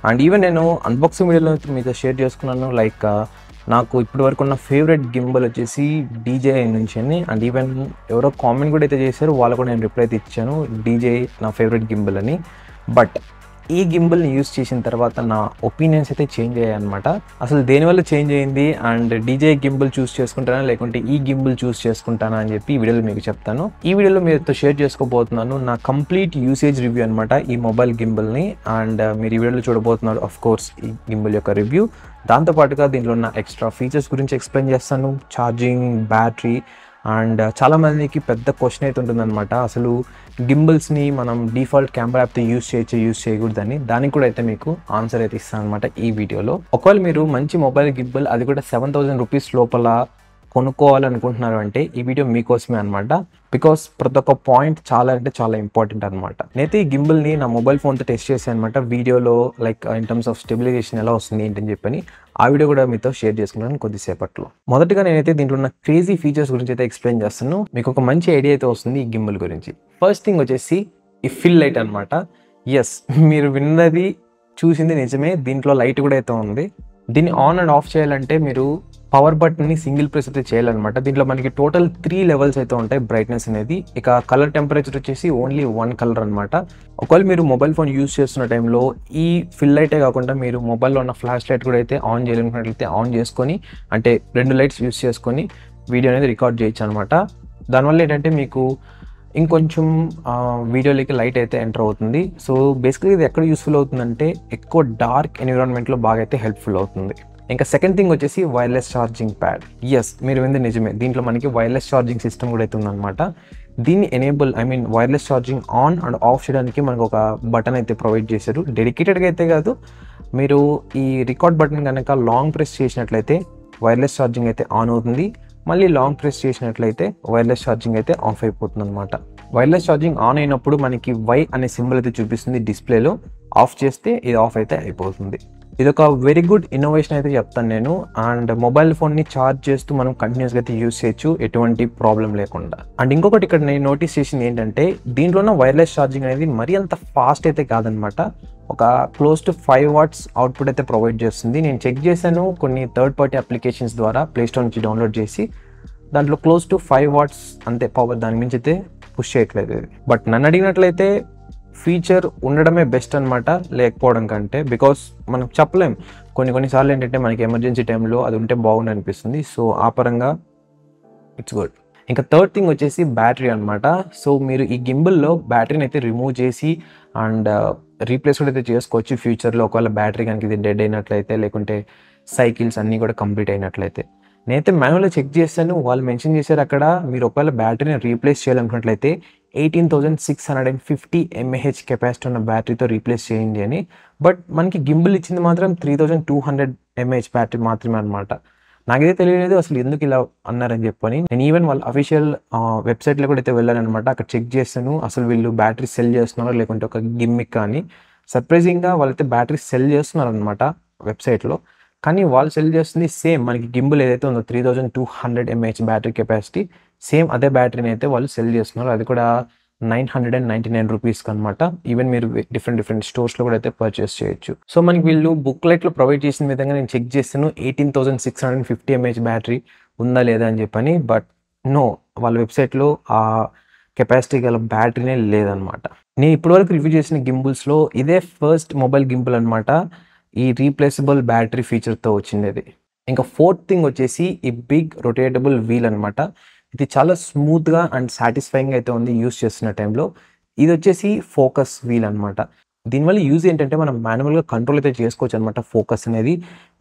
అండ్ ఈవెన్ నేను అన్బాక్సింగ్ వీడియోలో మీతో షేర్ చేసుకున్నాను. లైక్ నాకు ఇప్పటి వరకు ఉన్న ఫేవరెట్ గింబల్ వచ్చేసి డీజేఐ నుంచి అని. అండ్ ఈవెన్ ఎవరో కామెంట్ కూడా అయితే చేశారు, వాళ్ళు కూడా నేను రిప్లై అయితే ఇచ్చాను డీజేఐ నా ఫేవరెట్ గింబల్ అని. బట్ ఈ గింబల్ని యూస్ చేసిన తర్వాత నా ఒపీనియన్స్ అయితే చేంజ్ అయ్యాయి అనమాట. అసలు దేనివల్ల చేంజ్ అయింది అండ్ డీజే గింబల్ చూస్ చేసుకుంటానా లేకుంటే ఈ గింబల్ చూస్ చేసుకుంటానా అని చెప్పి ఈ వీడియోలో మీకు చెప్తాను. ఈ వీడియోలో మీతో షేర్ చేసుకోబోతున్నాను నా కంప్లీట్ యూసేజ్ రివ్యూ అనమాట ఈ మొబైల్ గింబల్ని. అండ్ మీరు ఈ వీడియోలో చూడబోతున్నారు ఆఫ్ కోర్స్ ఈ గింబల్ యొక్క రివ్యూ. దాంతోపాటుగా దీంట్లో ఉన్న ఎక్స్ట్రా ఫీచర్స్ గురించి ఎక్స్ప్లెయిన్ చేస్తాను, ఛార్జింగ్, బ్యాటరీ. అండ్ చాలామందికి పెద్ద క్వశ్చన్ అయితే ఉంటుందన్నమాట, అసలు గింబల్స్ని మనం డిఫాల్ట్ కెమెరా యాప్తో యూస్ చేయకూడదని. దానికి కూడా అయితే మీకు ఆన్సర్ అయితే ఇస్తాను అనమాట ఈ వీడియోలో. ఒకవేళ మీరు మంచి మొబైల్ గింబల్, అది కూడా 7,000 రూపీస్ లోపల కొనుక్కోవాలనుకుంటున్నారు అంటే ఈ వీడియో మీకోసమే అనమాట. బికాస్ ప్రతి ఒక్క పాయింట్ చాలా అంటే చాలా ఇంపార్టెంట్ అనమాట. నేనైతే ఈ గింబల్ని నా మొబైల్ ఫోన్తో టెస్ట్ చేశాను అనమాట వీడియోలో, like in terms of stabilization ఎలా వస్తుంది ఏంటని చెప్పని. ఆ వీడియో కూడా మీతో షేర్ చేసుకున్నాను కొద్దిసేపట్లో. మొదటిగా నేనైతే దీంట్లో ఉన్న క్రేజీ ఫీచర్స్ గురించి అయితే ఎక్స్ప్లెయిన్ చేస్తాను, మీకు ఒక మంచి ఐడియా అయితే వస్తుంది ఈ గింబల్ గురించి. ఫస్ట్ థింగ్ వచ్చేసి ఈ ఫిల్ లైట్ అనమాట. ఎస్, మీరు విన్నది చూసింది నిజమే, దీంట్లో లైట్ కూడా అయితే ఉంది. దీన్ని ఆన్ అండ్ ఆఫ్ చేయాలంటే మీరు పవర్ బటన్ని సింగిల్ ప్రెస్ అయితే చేయాలన్నమాట. దీంట్లో మనకి టోటల్ 3 లెవెల్స్ అయితే ఉంటాయి బ్రైట్నెస్ అనేది. ఇక కలర్ టెంపరేచర్ వచ్చేసి ఓన్లీ 1 కలర్ అనమాట. ఒకవేళ మీరు మొబైల్ ఫోన్ యూస్ చేస్తున్న టైంలో ఈ ఫిల్ లైటే కాకుండా మీరు మొబైల్లో ఉన్న ఫ్లాష్ లైట్ కూడా అయితే ఆన్ చేయాలనుకున్నట్లయితే ఆన్ చేసుకొని, అంటే 2 లైట్స్ యూస్ చేసుకొని వీడియో అనేది రికార్డ్ చేయొచ్చు అనమాట. దానివల్ల ఏంటంటే మీకు ఇంకొంచెం వీడియోలోకి లైట్ అయితే ఎంటర్ అవుతుంది. సో బేసిక్గా ఇది ఎక్కడ యూస్ఫుల్ అవుతుందంటే ఎక్కువ డార్క్ ఎన్విరాన్మెంట్లో బాగా అయితే హెల్ప్ఫుల్ అవుతుంది. ఇంకా సెకండ్ థింగ్ వచ్చేసి వైర్లెస్ ఛార్జింగ్ ప్యాడ్. ఎస్, మీరు వింది నిజమే, దీంట్లో మనకి వైర్లెస్ ఛార్జింగ్ సిస్టమ్ కూడా అయితే ఉందన్నమాట. దీన్ని wireless charging on and of చేయడానికి మనకు ఒక బటన్ అయితే ప్రొవైడ్ చేశారు. డెడికేటెడ్గా అయితే కాదు, మీరు ఈ రికార్డ్ బటన్ కనుక లాంగ్ ప్రెస్ చేసినట్లయితే వైర్లెస్ ఛార్జింగ్ అయితే ఆన్ అవుతుంది, మళ్ళీ లాంగ్ ప్రెస్ చేసినట్లయితే వైర్లెస్ ఛార్జింగ్ అయితే ఆఫ్ అయిపోతుంది అనమాట. వైర్లెస్ ఛార్జింగ్ ఆన్ అయినప్పుడు మనకి వై అనే సింబల్ అయితే చూపిస్తుంది డిస్ప్లేలో, ఆఫ్ చేస్తే ఇది ఆఫ్ అయితే అయిపోతుంది. ఇది ఒక వెరీ గుడ్ ఇన్నోవేషన్ అయితే చెప్తాను నేను. అండ్ మొబైల్ ఫోన్ని ఛార్జ్ చేస్తూ మనం కంటిన్యూస్గా అయితే యూస్ చేయొచ్చు ఎటువంటి ప్రాబ్లం లేకుండా. అండ్ ఇంకొకటి ఇక్కడ నేను నోటీస్ చేసింది ఏంటంటే దీంట్లో ఉన్న వైర్లెస్ ఛార్జింగ్ అనేది మరీ అంత ఫాస్ట్ అయితే కాదనమాట. ఒక క్లోజ్ టు 5 వాట్స్ అవుట్పుట్ అయితే ప్రొవైడ్ చేస్తుంది. నేను చెక్ చేశాను కొన్ని థర్డ్ పార్టీ అప్లికేషన్స్ ద్వారా ప్లేస్టోర్ నుంచి డౌన్లోడ్ చేసి, దాంట్లో క్లోజ్ టు 5 వాట్స్ అంతే పవర్, దాని మించి అయితే పుష్ చేయట్లేదు. బట్ నన్ను అడిగినట్లయితే ఫీచర్ ఉండడమే బెస్ట్ అనమాట లేకపోవడం కంటే. బికాస్ మనం చెప్పలేం, కొన్నిసార్లు ఏంటంటే మనకి ఎమర్జెన్సీ టైంలో అది ఉంటే బాగుంది అనిపిస్తుంది. సో ఆ పరంగా ఇట్స్ గుడ్. ఇంకా థర్డ్ థింగ్ వచ్చేసి బ్యాటరీ అనమాట. సో మీరు ఈ గింబల్లో బ్యాటరీని అయితే రిమూవ్ చేసి అండ్ రీప్లేస్ కూడా అయితే చేసుకోవచ్చు ఫ్యూచర్లో, ఒకవేళ బ్యాటరీ కనుక ఇది డెడ్ అయినట్లయితే, లేకుంటే సైకిల్స్ అన్నీ కూడా కంప్లీట్ అయినట్లయితే. నేనైతే మాన్యువల్గా చెక్ చేశాను, వాళ్ళు మెన్షన్ చేశారు అక్కడ మీరు ఒకవేళ బ్యాటరీని రీప్లేస్ చేయాలనుకున్నట్లయితే 18,650 mAh కెపాసిటీ ఉన్న బ్యాటరీతో రీప్లేస్ చేయండి అని. బట్ మనకి గింబల్ ఇచ్చింది మాత్రం 3,200 mAh బ్యాటరీ మాత్రమే అనమాట. నాకైతే తెలియలేదు అసలు ఎందుకు ఇలా అన్నారని చెప్పని. నేను ఈవెన్ వాళ్ళ అఫీషియల్ వెబ్సైట్లో కూడా అయితే వెళ్ళాను అనమాట. అక్కడ చెక్ చేశాను అసలు వీళ్ళు బ్యాటరీ సెల్ చేస్తున్నారో లేకుంటే ఒక గిమ్మిక్ అని. సర్ప్రైజింగ్గా వాళ్ళైతే బ్యాటరీ సెల్ చేస్తున్నారు అనమాట వెబ్సైట్లో. కానీ వాళ్ళు సెల్ చేస్తుంది సేమ్ మనకి గింబల్ ఏదైతే ఉందో 3,200 mAh బ్యాటరీ కెపాసిటీ, సేమ్ అదే బ్యాటరీని అయితే వాళ్ళు సెల్ చేస్తున్నారు. అది కూడా 999 రూపీస్కి అనమాట. ఈవెన్ మీరు డిఫరెంట్ స్టోర్స్లో కూడా అయితే పర్చేస్ చేయొచ్చు. సో మనకి వీళ్ళు బుక్లెట్లో ప్రొవైడ్ చేసిన విధంగా నేను చెక్ చేస్తాను 18,650 mAh బ్యాటరీ ఉందా లేదా అని చెప్పని. బట్ నో, వాళ్ళ వెబ్సైట్లో ఆ కెపాసిటీ గల బ్యాటరీనే లేదనమాట. నేను ఇప్పటివరకు రివ్యూ చేసిన గింబుల్స్లో ఇదే ఫస్ట్ మొబైల్ గింబుల్ అనమాట ఈ రీప్లేసబుల్ బ్యాటరీ ఫీచర్తో వచ్చింది. ఇంకా ఫోర్త్ థింగ్ వచ్చేసి ఈ బిగ్ రొటేటబుల్ వీల్ అనమాట. ఇది చాలా స్మూత్గా అండ్ సాటిస్ఫైయింగ్ అయితే ఉంది యూస్ చేస్తున్న టైంలో. ఇది వచ్చేసి ఫోకస్ వీల్ అనమాట. దీనివల్ల యూజ్ ఏంటంటే మనం మాన్యువల్గా కంట్రోల్ అయితే చేసుకోవచ్చు అనమాట. ఫోకస్ అనేది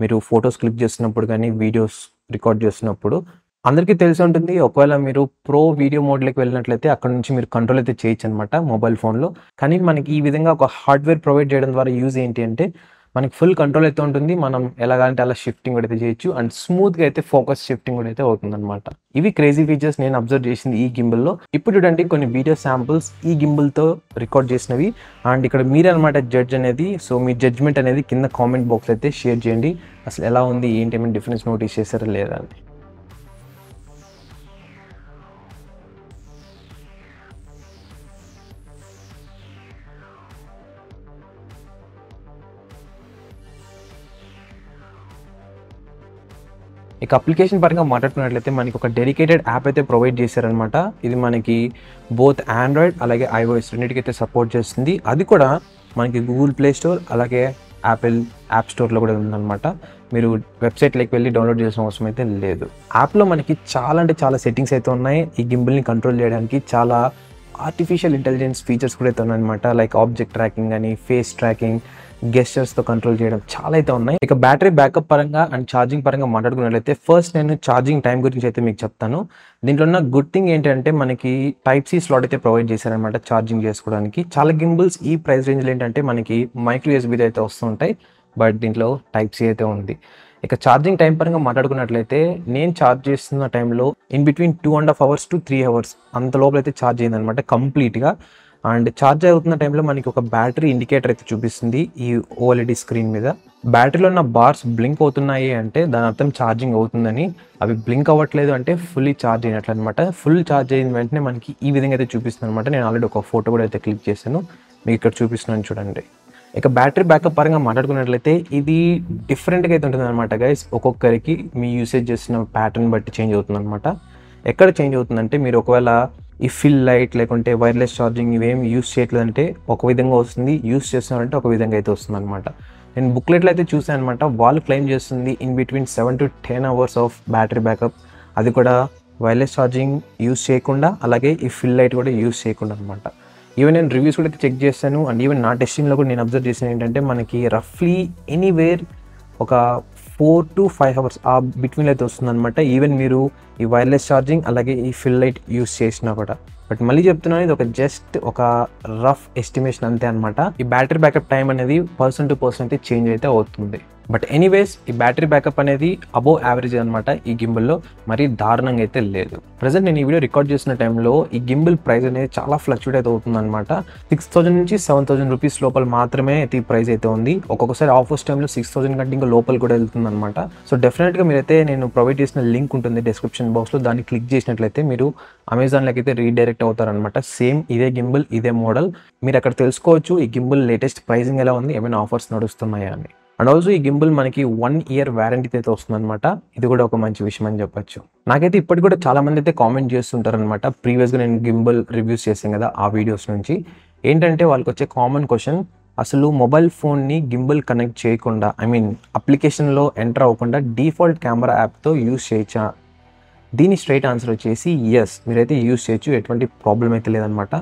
మీరు ఫొటోస్ క్లిక్ చేస్తున్నప్పుడు కానీ వీడియోస్ రికార్డ్ చేస్తున్నప్పుడు అందరికీ తెలిసి ఉంటుంది. ఒకవేళ మీరు ప్రో వీడియో మోడ్లోకి వెళ్ళినట్లయితే అక్కడ నుంచి మీరు కంట్రోల్ అయితే చేయొచ్చు అనమాట మొబైల్ ఫోన్లో. కానీ మనకి ఈ విధంగా ఒక హార్డ్వేర్ ప్రొవైడ్ చేయడం ద్వారా యూజ్ ఏంటి అంటే మనకి ఫుల్ కంట్రోల్ అయితే ఉంటుంది. మనం ఎలాగంటే అలా షిఫ్టింగ్ కూడా అయితే చేయొచ్చు అండ్ స్మూత్గా అయితే ఫోకస్ షిఫ్టింగ్ కూడా అయితే అవుతుంది అనమాట. ఇవి క్రేజీ ఫీచర్స్ నేను అబ్జర్వ్ చేసింది ఈ గింబల్లో. ఇప్పుడు చూడండి కొన్ని వీడియో శాంపుల్స్ ఈ గింబల్తో రికార్డ్ చేసినవి. అండ్ ఇక్కడ మీరే అనమాట జడ్జ్ అనేది. సో మీ జడ్జ్మెంట్ అనేది కింద కామెంట్ బాక్స్ అయితే షేర్ చేయండి. అసలు ఎలా ఉంది ఏంటి, ఏమైనా డిఫరెన్స్ నోటీస్ చేశారా లేదా అని. ఇక అప్లికేషన్ పరంగా మాట్లాడుకున్నట్లయితే మనకి ఒక డెడికేటెడ్ యాప్ అయితే ప్రొవైడ్ చేశారనమాట. ఇది మనకి బోత్ ఆండ్రాయిడ్ అలాగే ఐఓఎస్ రెండింటికైతే సపోర్ట్ చేస్తుంది. అది కూడా మనకి గూగుల్ ప్లే స్టోర్ అలాగే యాపిల్ యాప్ స్టోర్లో కూడా ఉందన్నమాట. మీరు వెబ్సైట్లోకి వెళ్ళి డౌన్లోడ్ చేసిన అవసరం అయితే లేదు. యాప్లో మనకి చాలా అంటే చాలా సెట్టింగ్స్ అయితే ఉన్నాయి. ఈ గింబల్ని కంట్రోల్ చేయడానికి చాలా ఆర్టిఫిషియల్ ఇంటెలిజెన్స్ ఫీచర్స్ కూడా అయితే ఉన్నాయన్నమాట. లైక్ ఆబ్జెక్ట్ ట్రాకింగ్ అని, ఫేస్ ట్రాకింగ్, గెస్చర్స్తో కంట్రోల్ చేయడం చాలా అయితే ఉన్నాయి. ఇక బ్యాటరీ బ్యాకప్ పరంగా అండ్ ఛార్జింగ్ పరంగా మాట్లాడుకున్నట్లయితే ఫస్ట్ నేను ఛార్జింగ్ టైం గురించి అయితే మీకు చెప్తాను. దీంట్లో ఉన్న గుడ్ థింగ్ ఏంటంటే మనకి టైప్ సి స్లాట్ అయితే ప్రొవైడ్ చేశారనమాట ఛార్జింగ్ చేసుకోవడానికి. చాలా గింబల్స్ ఈ ప్రైస్ రేంజ్లో ఏంటంటే మనకి మైక్రో యూఎస్బీతో అయితే వస్తుంటాయి, బట్ దీంట్లో టైప్ సి అయితే ఉంది. ఇక ఛార్జింగ్ టైం పరంగా మాట్లాడుకున్నట్లయితే నేను ఛార్జ్ చేస్తున్న టైంలో in between 2.5 hours to 3 hours అంత లోపల అయితే ఛార్జ్ అయిందనమాట కంప్లీట్గా. అండ్ ఛార్జ్ అవుతున్న టైంలో మనకి ఒక బ్యాటరీ ఇండికేటర్ అయితే చూపిస్తుంది ఈ ఓఎల్ఈడి స్క్రీన్ మీద. బ్యాటరీలో ఉన్న బార్స్ బ్లింక్ అవుతున్నాయి అంటే దాని అర్థం ఛార్జింగ్ అవుతుందని. అవి బ్లింక్ అవ్వట్లేదు అంటే ఫుల్లీ ఛార్జ్ అయినట్లు అనమాట. ఫుల్ ఛార్జ్ అయిన వెంటనే మనకి ఈ విధంగా అయితే చూపిస్తుంది అనమాట. నేను ఆల్రెడీ ఒక ఫోటో కూడా అయితే క్లిక్ చేశాను, మీకు ఇక్కడ చూపిస్తున్నాను చూడండి. ఇక బ్యాటరీ బ్యాకప్ పరంగా మాట్లాడుకున్నట్లయితే ఇది డిఫరెంట్గా అయితే ఉంటుంది అనమాట గైస్. ఒక్కొక్కరికి మీ యూసేజ్ చేసిన ప్యాటర్న్ బట్టి చేంజ్ అవుతుంది అనమాట. ఎక్కడ చేంజ్ అవుతుందంటే మీరు ఒకవేళ ఈ ఫిల్ లైట్ లేకుంటే వైర్లెస్ ఛార్జింగ్ ఇవేం యూస్ చేయట్లేదంటే ఒక విధంగా వస్తుంది, యూస్ చేస్తున్నారంటే ఒక విధంగా అయితే వస్తుంది అనమాట. నేను బుక్లెట్లో అయితే చూసాను అనమాట. వాళ్ళు క్లెయిమ్ చేస్తుంది in between 7 to 10 hours of battery backup. అది కూడా వైర్లెస్ ఛార్జింగ్ యూస్ చేయకుండా అలాగే ఈ ఫిల్ లైట్ కూడా యూస్ చేయకుండా అనమాట. ఈవెన్ నేను రివ్యూస్ కూడా చెక్ చేశాను అండ్ ఈవెన్ నా టెస్టింగ్లో కూడా నేను అబ్జర్వ్ చేశాను ఏంటంటే మనకి రఫ్లీ ఎనీవేర్ ఒక 4 to 5 hours ఆ బిట్వీన్లో అయితే వస్తుందన్నమాట. ఈవెన్ మీరు ఈ వైర్లెస్ ఛార్జింగ్ అలాగే ఈ ఫిల్ లైట్ యూస్ చేసినా కూడా. బట్ మళ్ళీ చెప్తున్నాను, ఇది ఒక జస్ట్ ఒక రఫ్ ఎస్టిమేషన్ అంతే అనమాట. ఈ బ్యాటరీ బ్యాకప్ టైం అనేది పర్సన్ టు పర్సన్ అయితే చేంజ్ అయితే అవుతుంది. బట్ ఎనీవేస్ ఈ బ్యాటరీ బ్యాకప్ అనేది అబోవ్ యావరేజ్ అనమాట ఈ గింబల్లో, మరీ దారుణంగా అయితే లేదు. ప్రజెంట్ నేను ఈ వీడియో రికార్డ్ చేసిన టైంలో ఈ గింబల్ ప్రైస్ అనేది చాలా ఫ్లక్చువేట్ అయితే అవుతుంది అనమాట. 6,000 నుంచి 7,000 రూపీస్ లోపల మాత్రమే అయితే ఈ ప్రైస్ అయితే ఉంది. ఒక్కొక్కసారి ఆఫర్స్ టైంలో 6,000 కంటే ఇంకా లోపల కూడా వెళ్తుంది అనమాట. సో డెఫినెట్గా మీరైతే నేను ప్రొవైడ్ చేసిన లింక్ ఉంటుంది డిస్క్రిప్షన్ బాక్స్లో, దాన్ని క్లిక్ చేసినట్లయితే మీరు అమెజాన్లోకి అయితే రీడైరెక్ట్ అవుతారనమాట. సేమ్ ఇదే గింబల్ ఇదే మోడల్ మీరు అక్కడ తెలుసుకోవచ్చు ఈ గింబల్ లేటెస్ట్ ప్రైసింగ్ ఎలా ఉంది, ఏమైనా ఆఫర్స్ నడుస్తున్నాయా అని. అండ్ ఆల్సో ఈ గింబల్ మనకి 1 year వారంటీతో అయితే వస్తుందన్నమాట. ఇది కూడా ఒక మంచి విషయం అని చెప్పొచ్చు. నాకైతే ఇప్పటికి కూడా చాలా మంది అయితే కామెంట్ చేస్తుంటారనమాట. ప్రీవియస్గా నేను గింబల్ రివ్యూస్ చేశాను కదా ఆ వీడియోస్ నుంచి. ఏంటంటే వాళ్ళకి వచ్చే కామన్ క్వశ్చన్, అసలు మొబైల్ ఫోన్ని గింబల్ కనెక్ట్ చేయకుండా అప్లికేషన్లో ఎంటర్ అవ్వకుండా డిఫాల్ట్ కెమెరా యాప్తో యూస్ చేయొచ్చా? దీని స్ట్రైట్ ఆన్సర్ వచ్చేసి ఎస్, మీరైతే యూస్ చేయొచ్చు, ఎటువంటి ప్రాబ్లం అయితే లేదనమాట.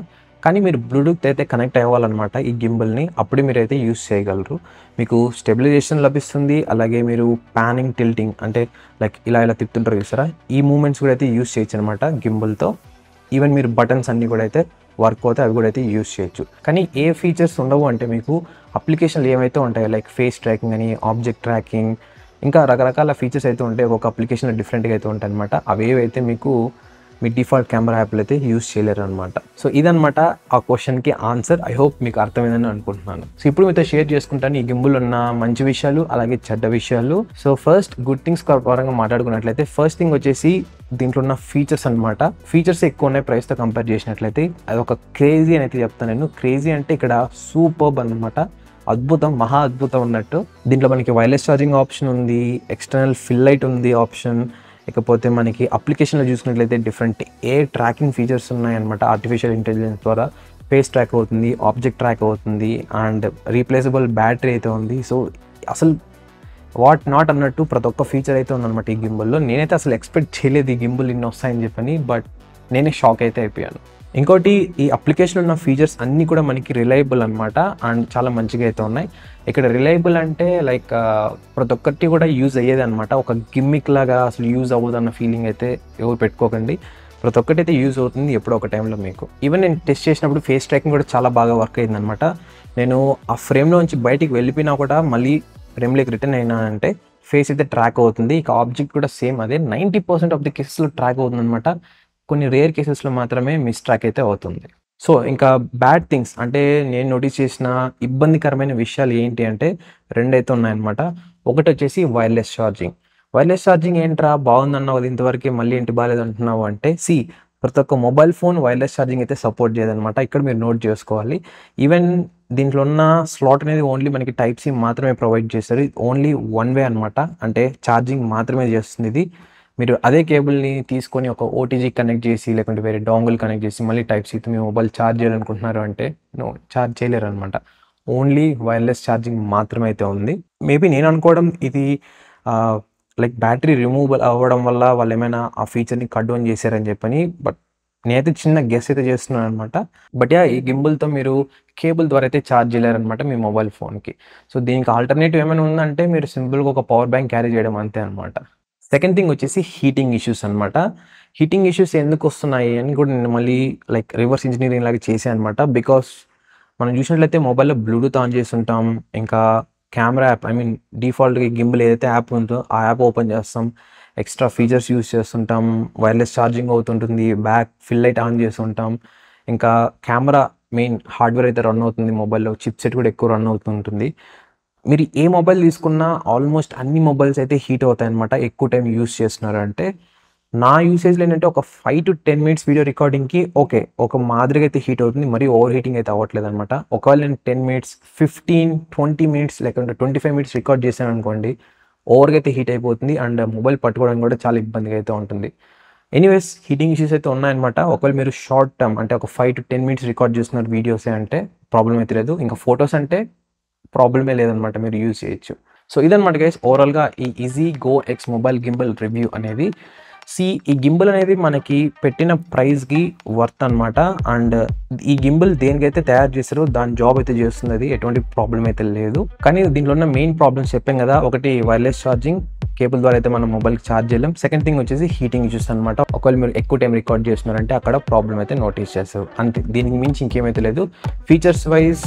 కానీ మీరు బ్లూటూత్ అయితే కనెక్ట్ అవ్వాలన్నమాట ఈ గింబల్ని, అప్పుడు మీరైతే యూస్ చేయగలరు. మీకు స్టెబిలైజేషన్ లభిస్తుంది, అలాగే మీరు ప్యానింగ్ టిల్టింగ్ అంటే లైక్ ఇలా ఇలా తిప్పుతుంటారు చూసారా, ఈ మూమెంట్స్ కూడా అయితే యూస్ చేయొచ్చు అనమాట గింబల్తో. ఈవెన్ మీరు బటన్స్ అన్నీ కూడా అయితే వర్క్ అవుతాయి, అవి కూడా అయితే యూస్ చేయొచ్చు. కానీ ఏ ఫీచర్స్ ఉండవు అంటే మీకు అప్లికేషన్లు ఏమైతే ఉంటాయో లైక్ ఫేస్ ట్రాకింగ్ అని, ఆబ్జెక్ట్ ట్రాకింగ్, ఇంకా రకరకాల ఫీచర్స్ అయితే ఉంటాయి. ఒక్కొక్క అప్లికేషన్లో డిఫరెంట్గా అయితే ఉంటాయి అనమాట. అవేవైతే మీకు మీ డిఫాల్ట్ కెమెరా యాప్లో అయితే యూస్ చేయలేరు అనమాట. సో ఇదనమాట ఆ క్వశ్చన్కి ఆన్సర్. ఐ హోప్ మీకు అర్థమైందని అనుకుంటున్నాను. సో ఇప్పుడు మీతో షేర్ చేసుకుంటాను ఈ గింబుల్ ఉన్న మంచి విషయాలు అలాగే చెడ్డ విషయాలు. సో ఫస్ట్ గుడ్ థింగ్స్ పరంగా మాట్లాడుకున్నట్లయితే ఫస్ట్ థింగ్ వచ్చేసి దీంట్లో ఉన్న ఫీచర్స్ అనమాట. ఫీచర్స్ ఎక్కువ ఉన్నాయి ప్రైస్తో కంపేర్ చేసినట్లయితే. అది ఒక క్రేజీ అని అయితే చెప్తాను నేను. క్రేజీ అంటే ఇక్కడ సూపర్బ్ అనమాట, అద్భుతం, మహా అద్భుతం ఉన్నట్టు. దీంట్లో మనకి వైర్లెస్ ఛార్జింగ్ ఆప్షన్ ఉంది, ఎక్స్టర్నల్ ఫిల్ లైట్ ఉంది ఆప్షన్, ఇకపోతే మనకి అప్లికేషన్లో చూసుకున్నట్లయితే డిఫరెంట్ ట్రాకింగ్ ఫీచర్స్ ఉన్నాయన్నమాట. ఆర్టిఫిషియల్ ఇంటెలిజెన్స్ ద్వారా ఫేస్ ట్రాక్ అవుతుంది, ఆబ్జెక్ట్ ట్రాక్ అవుతుంది, అండ్ రీప్లేసబుల్ బ్యాటరీ అయితే ఉంది. సో అసలు వాట్ నాట్ అన్నట్టు ప్రతి ఒక్క ఫీచర్ అయితే ఉందన్నమాట ఈ గింబల్లో. నేనైతే అసలు ఎక్స్పెక్ట్ చేయలేదు ఈ గింబుల్ ఇన్ని వస్తాయని చెప్పని, బట్ నేనే షాక్ అయితే అయిపోయాను. ఇంకోటి ఈ అప్లికేషన్ ఉన్న ఫీచర్స్ అన్నీ కూడా మనకి రిలయబుల్ అనమాట, అండ్ చాలా మంచిగా అయితే ఉన్నాయి. ఇక్కడ రిలయబుల్ అంటే లైక్ ప్రతి ఒక్కటి కూడా యూజ్ అయ్యేది అనమాట. ఒక గిమ్మిక్ లాగా అసలు యూజ్ అవ్వదు అన్న ఫీలింగ్ అయితే ఎవరు పెట్టుకోకండి. ప్రతి ఒక్కటి అయితే యూజ్ అవుతుంది ఎప్పుడో ఒక టైంలో మీకు. ఈవెన్ నేను టెస్ట్ చేసినప్పుడు ఫేస్ ట్రాకింగ్ కూడా చాలా బాగా వర్క్ అయిందనమాట. నేను ఆ ఫ్రేమ్లో నుంచి బయటికి వెళ్ళిపోయినా కూడా మళ్ళీ ఫ్రేమ్లోకి రిటర్న్ అయినానంటే ఫేస్ అయితే ట్రాక్ అవుతుంది. ఇక ఆబ్జెక్ట్ కూడా సేమ్ అదే 90% ఆఫ్ ది కేసెస్లో ట్రాక్ అవుతుంది అనమాట. కొన్ని రేర్ కేసెస్లో మాత్రమే మిస్ ట్రాక్ అయితే అవుతుంది. సో ఇంకా బ్యాడ్ థింగ్స్ అంటే నేను నోటీస్ చేసిన ఇబ్బందికరమైన విషయాలు ఏంటి అంటే రెండైతే ఉన్నాయన్నమాట. ఒకటి వచ్చేసి వైర్లెస్ ఛార్జింగ్. వైర్లెస్ ఛార్జింగ్ ఏంట్రా బాగుందన్నావు అది ఇంతవరకు, మళ్ళీ ఏంటి బాగాలేదు అంటున్నావు అంటే, ప్రతి ఒక్క మొబైల్ ఫోన్ వైర్లెస్ ఛార్జింగ్ అయితే సపోర్ట్ చేయదనమాట. ఇక్కడ మీరు నోట్ చేసుకోవాలి. ఈవెన్ దీంట్లో ఉన్న స్లాట్ అనేది ఓన్లీ మనకి టైప్ సి మాత్రమే ప్రొవైడ్ చేస్తారు. ఓన్లీ వన్ వే అనమాట, అంటే ఛార్జింగ్ మాత్రమే చేస్తుంది ఇది. మీరు అదే కేబుల్ని తీసుకొని ఒక ఓటీజీ కనెక్ట్ చేసి లేకుంటే వేరే డాంగిల్ కనెక్ట్ చేసి మళ్ళీ టైప్ సితో మీ మొబైల్ ఛార్జ్ చేయాలనుకుంటున్నారు అంటే ఛార్జ్ చేయలేరు అనమాట. ఓన్లీ వైర్లెస్ ఛార్జింగ్ మాత్రమే అయితే ఉంది. మేబీ నేను అనుకోవడం ఇది లైక్ బ్యాటరీ రిమూవల్ అవ్వడం వల్ల వాళ్ళు ఏమైనా ఆ ఫీచర్ని కట్ డౌన్ చేశారని చెప్పని, బట్ నేనైతే చిన్న గెస్ అయితే చేస్తున్నాను అనమాట. బట్ ఈ గింబుల్తో మీరు కేబుల్ ద్వారా అయితే ఛార్జ్ చేయలేరనమాట మీ మొబైల్ ఫోన్కి. సో దీనికి ఆల్టర్నేటివ్ ఏమైనా ఉందంటే మీరు సింపుల్గా ఒక పవర్ బ్యాంక్ క్యారీ చేయడం అంతే అనమాట. సెకండ్ థింగ్ వచ్చేసి హీటింగ్ ఇష్యూస్ అనమాట. హీటింగ్ ఇష్యూస్ ఎందుకు వస్తున్నాయి అని కూడా నేను మళ్ళీ లైక్ రివర్స్ ఇంజనీరింగ్ లాగా చేశాను అనమాట. బికాస్ మనం చూసినట్లయితే మొబైల్లో బ్లూటూత్ ఆన్ చేస్తుంటాం, ఇంకా కెమెరా యాప్ డిఫాల్ట్గా గింబుల్ ఏదైతే యాప్ ఉందో ఆ యాప్ ఓపెన్ చేస్తాం, ఎక్స్ట్రా ఫీచర్స్ యూస్ చేస్తుంటాం, వైర్లెస్ ఛార్జింగ్ అవుతుంటుంది, బ్యాక్ ఫిల్ లైట్ ఆన్ చేస్తుంటాం, ఇంకా కెమెరా మెయిన్ హార్డ్వేర్ అయితే రన్ అవుతుంది మొబైల్లో, చిప్ సెట్ కూడా ఎక్కువ రన్ అవుతుంటుంది. మీరు ఏ మొబైల్ తీసుకున్నా ఆల్మోస్ట్ అన్ని మొబైల్స్ అయితే హీట్ అవుతాయి అనమాట ఎక్కువ టైం యూస్ చేస్తున్నారు అంటే. నా యూసేజ్లో ఏంటంటే ఒక 5 to 10 minutes వీడియో రికార్డింగ్కి ఓకే, ఒక మాదిరిగా అయితే హీట్ అవుతుంది, మరీ ఓవర్ హీటింగ్ అయితే అవ్వట్లేదు అనమాట. ఒకవేళ నేను 10 minutes 15-20 minutes లేకుంటే 25 minutes రికార్డ్ చేశాను అనుకోండి, ఓవర్గా అయితే హీట్ అయిపోతుంది అండ్ మొబైల్ పట్టుకోవడానికి కూడా చాలా ఇబ్బందిగా అయితే ఉంటుంది. ఎనీవేస్ హీటింగ్ ఇష్యూస్ అయితే ఉన్నాయన్నమాట. ఒకవేళ మీరు షార్ట్ టర్మ్ అంటే ఒక 5 to 10 minutes రికార్డ్ చేస్తున్నారు వీడియోసే అంటే ప్రాబ్లం అయితే లేదు, ఇంకా ఫొటోస్ అంటే ప్రాబ్లమే లేదనమాట, మీరు యూజ్ చేయొచ్చు. సో ఇదనమాట గైస్ ఓవరాల్గా ఈ easy go X mobile gimbal review అనేది. ఈ గింబల్ అనేది మనకి పెట్టిన ప్రైస్కి వర్త్ అనమాట. అండ్ ఈ గింబల్ దేనికైతే తయారు చేస్తారో దాని జాబ్ అయితే చేస్తుంది, అది ఎటువంటి ప్రాబ్లం అయితే లేదు. కానీ దీంట్లో ఉన్న మెయిన్ ప్రాబ్లమ్స్ చెప్పాం కదా, ఒకటి వైర్లెస్ ఛార్జింగ్, కేబుల్ ద్వారా అయితే మనం మొబైల్కి ఛార్జ్ చేయలేం. సెకండ్ థింగ్ వచ్చేసి హీటింగ్ ఇష్యూస్ అనమాట. ఒకవేళ మీరు ఎక్కువ టైం రికార్డ్ చేస్తున్నారంటే అక్కడ ప్రాబ్లం అయితే నోటీస్ చేస్తారు అంతే, దీనికి మించి ఇంకేమైతే లేదు. ఫీచర్స్ వైజ్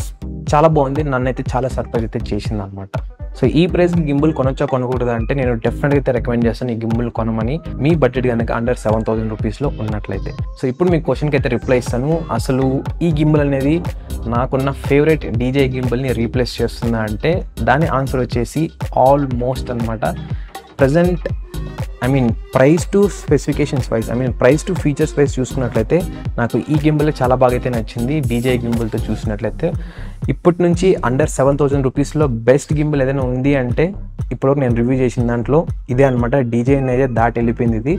చాలా బాగుంది, నన్ను అయితే చాలా సర్ప్రైజ్ అయితే చేసింది అనమాట. సో ఈ ప్రైస్కి గింబుల్ కొనొచ్చా కొనకూడదు అంటే నేను డెఫినెట్గా అయితే రికమెండ్ చేస్తాను ఈ గింబుల్ కొనమని, మీ బడ్జెట్ కనుక అండర్ 7,000 రూపీస్లో ఉన్నట్లయితే. సో ఇప్పుడు మీ క్వశ్చన్కి అయితే రిప్లై ఇస్తాను. అసలు ఈ గింబుల్ అనేది నాకున్న ఫేవరెట్ డీజే గింబుల్ని రీప్లేస్ చేస్తుందా అంటే దాని ఆన్సర్ వచ్చేసి ఆల్మోస్ట్ అనమాట. Present price to specifications wise price to features wise చూసుకున్నట్లయితే నాకు ఈ గింబుల్ చాలా బాగా అయితే నచ్చింది. డీజే గింబుల్తో చూసినట్లయితే ఇప్పటి నుంచి అండర్ 7,000 రూపీస్లో బెస్ట్ గింబుల్ ఏదైనా ఉంది అంటే ఇప్పుడు నేను రివ్యూ చేసిన దాంట్లో ఇదే అనమాట. డీజే అనేది దాటి వెళ్ళిపోయింది ఇది.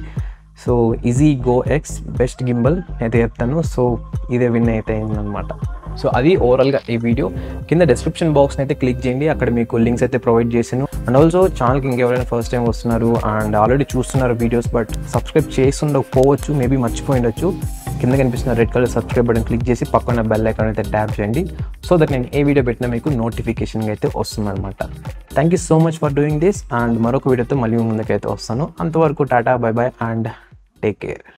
So easy go X best gimbal అయితే చెప్తాను. సో ఇదే విన్ అయితే అయిందనమాట. సో అది ఓవరాల్గా ఈ వీడియో. కింద డిస్క్రిప్షన్ బాక్స్ని అయితే క్లిక్ చేయండి, అక్కడ మీకు లింక్స్ అయితే ప్రొవైడ్ చేశాను. అండ్ ఆల్సో ఛానల్కి ఇంకెవరైనా ఫస్ట్ టైం వస్తున్నారు అండ్ ఆల్రెడీ చూస్తున్నారు వీడియోస్ బట్ సబ్స్క్రైబ్ చేస్తుండకపోవచ్చు, మేబీ మర్చిపోయి ఉండొచ్చు, కింద కనిపిస్తున్న red colour subscribe button click చేసి పక్కన బెల్ ఐకాన్ అయితే ట్యాప్ చేయండి. సో దట్ నేను ఏ వీడియో పెట్టినా మీకు నోటిఫికేషన్ అయితే వస్తుంది అనమాట. Thank you so much for doing this and మరొక వీడియోతో మళ్ళీ ముందుకైతే వస్తాను. అంతవరకు Tata, by by and take care.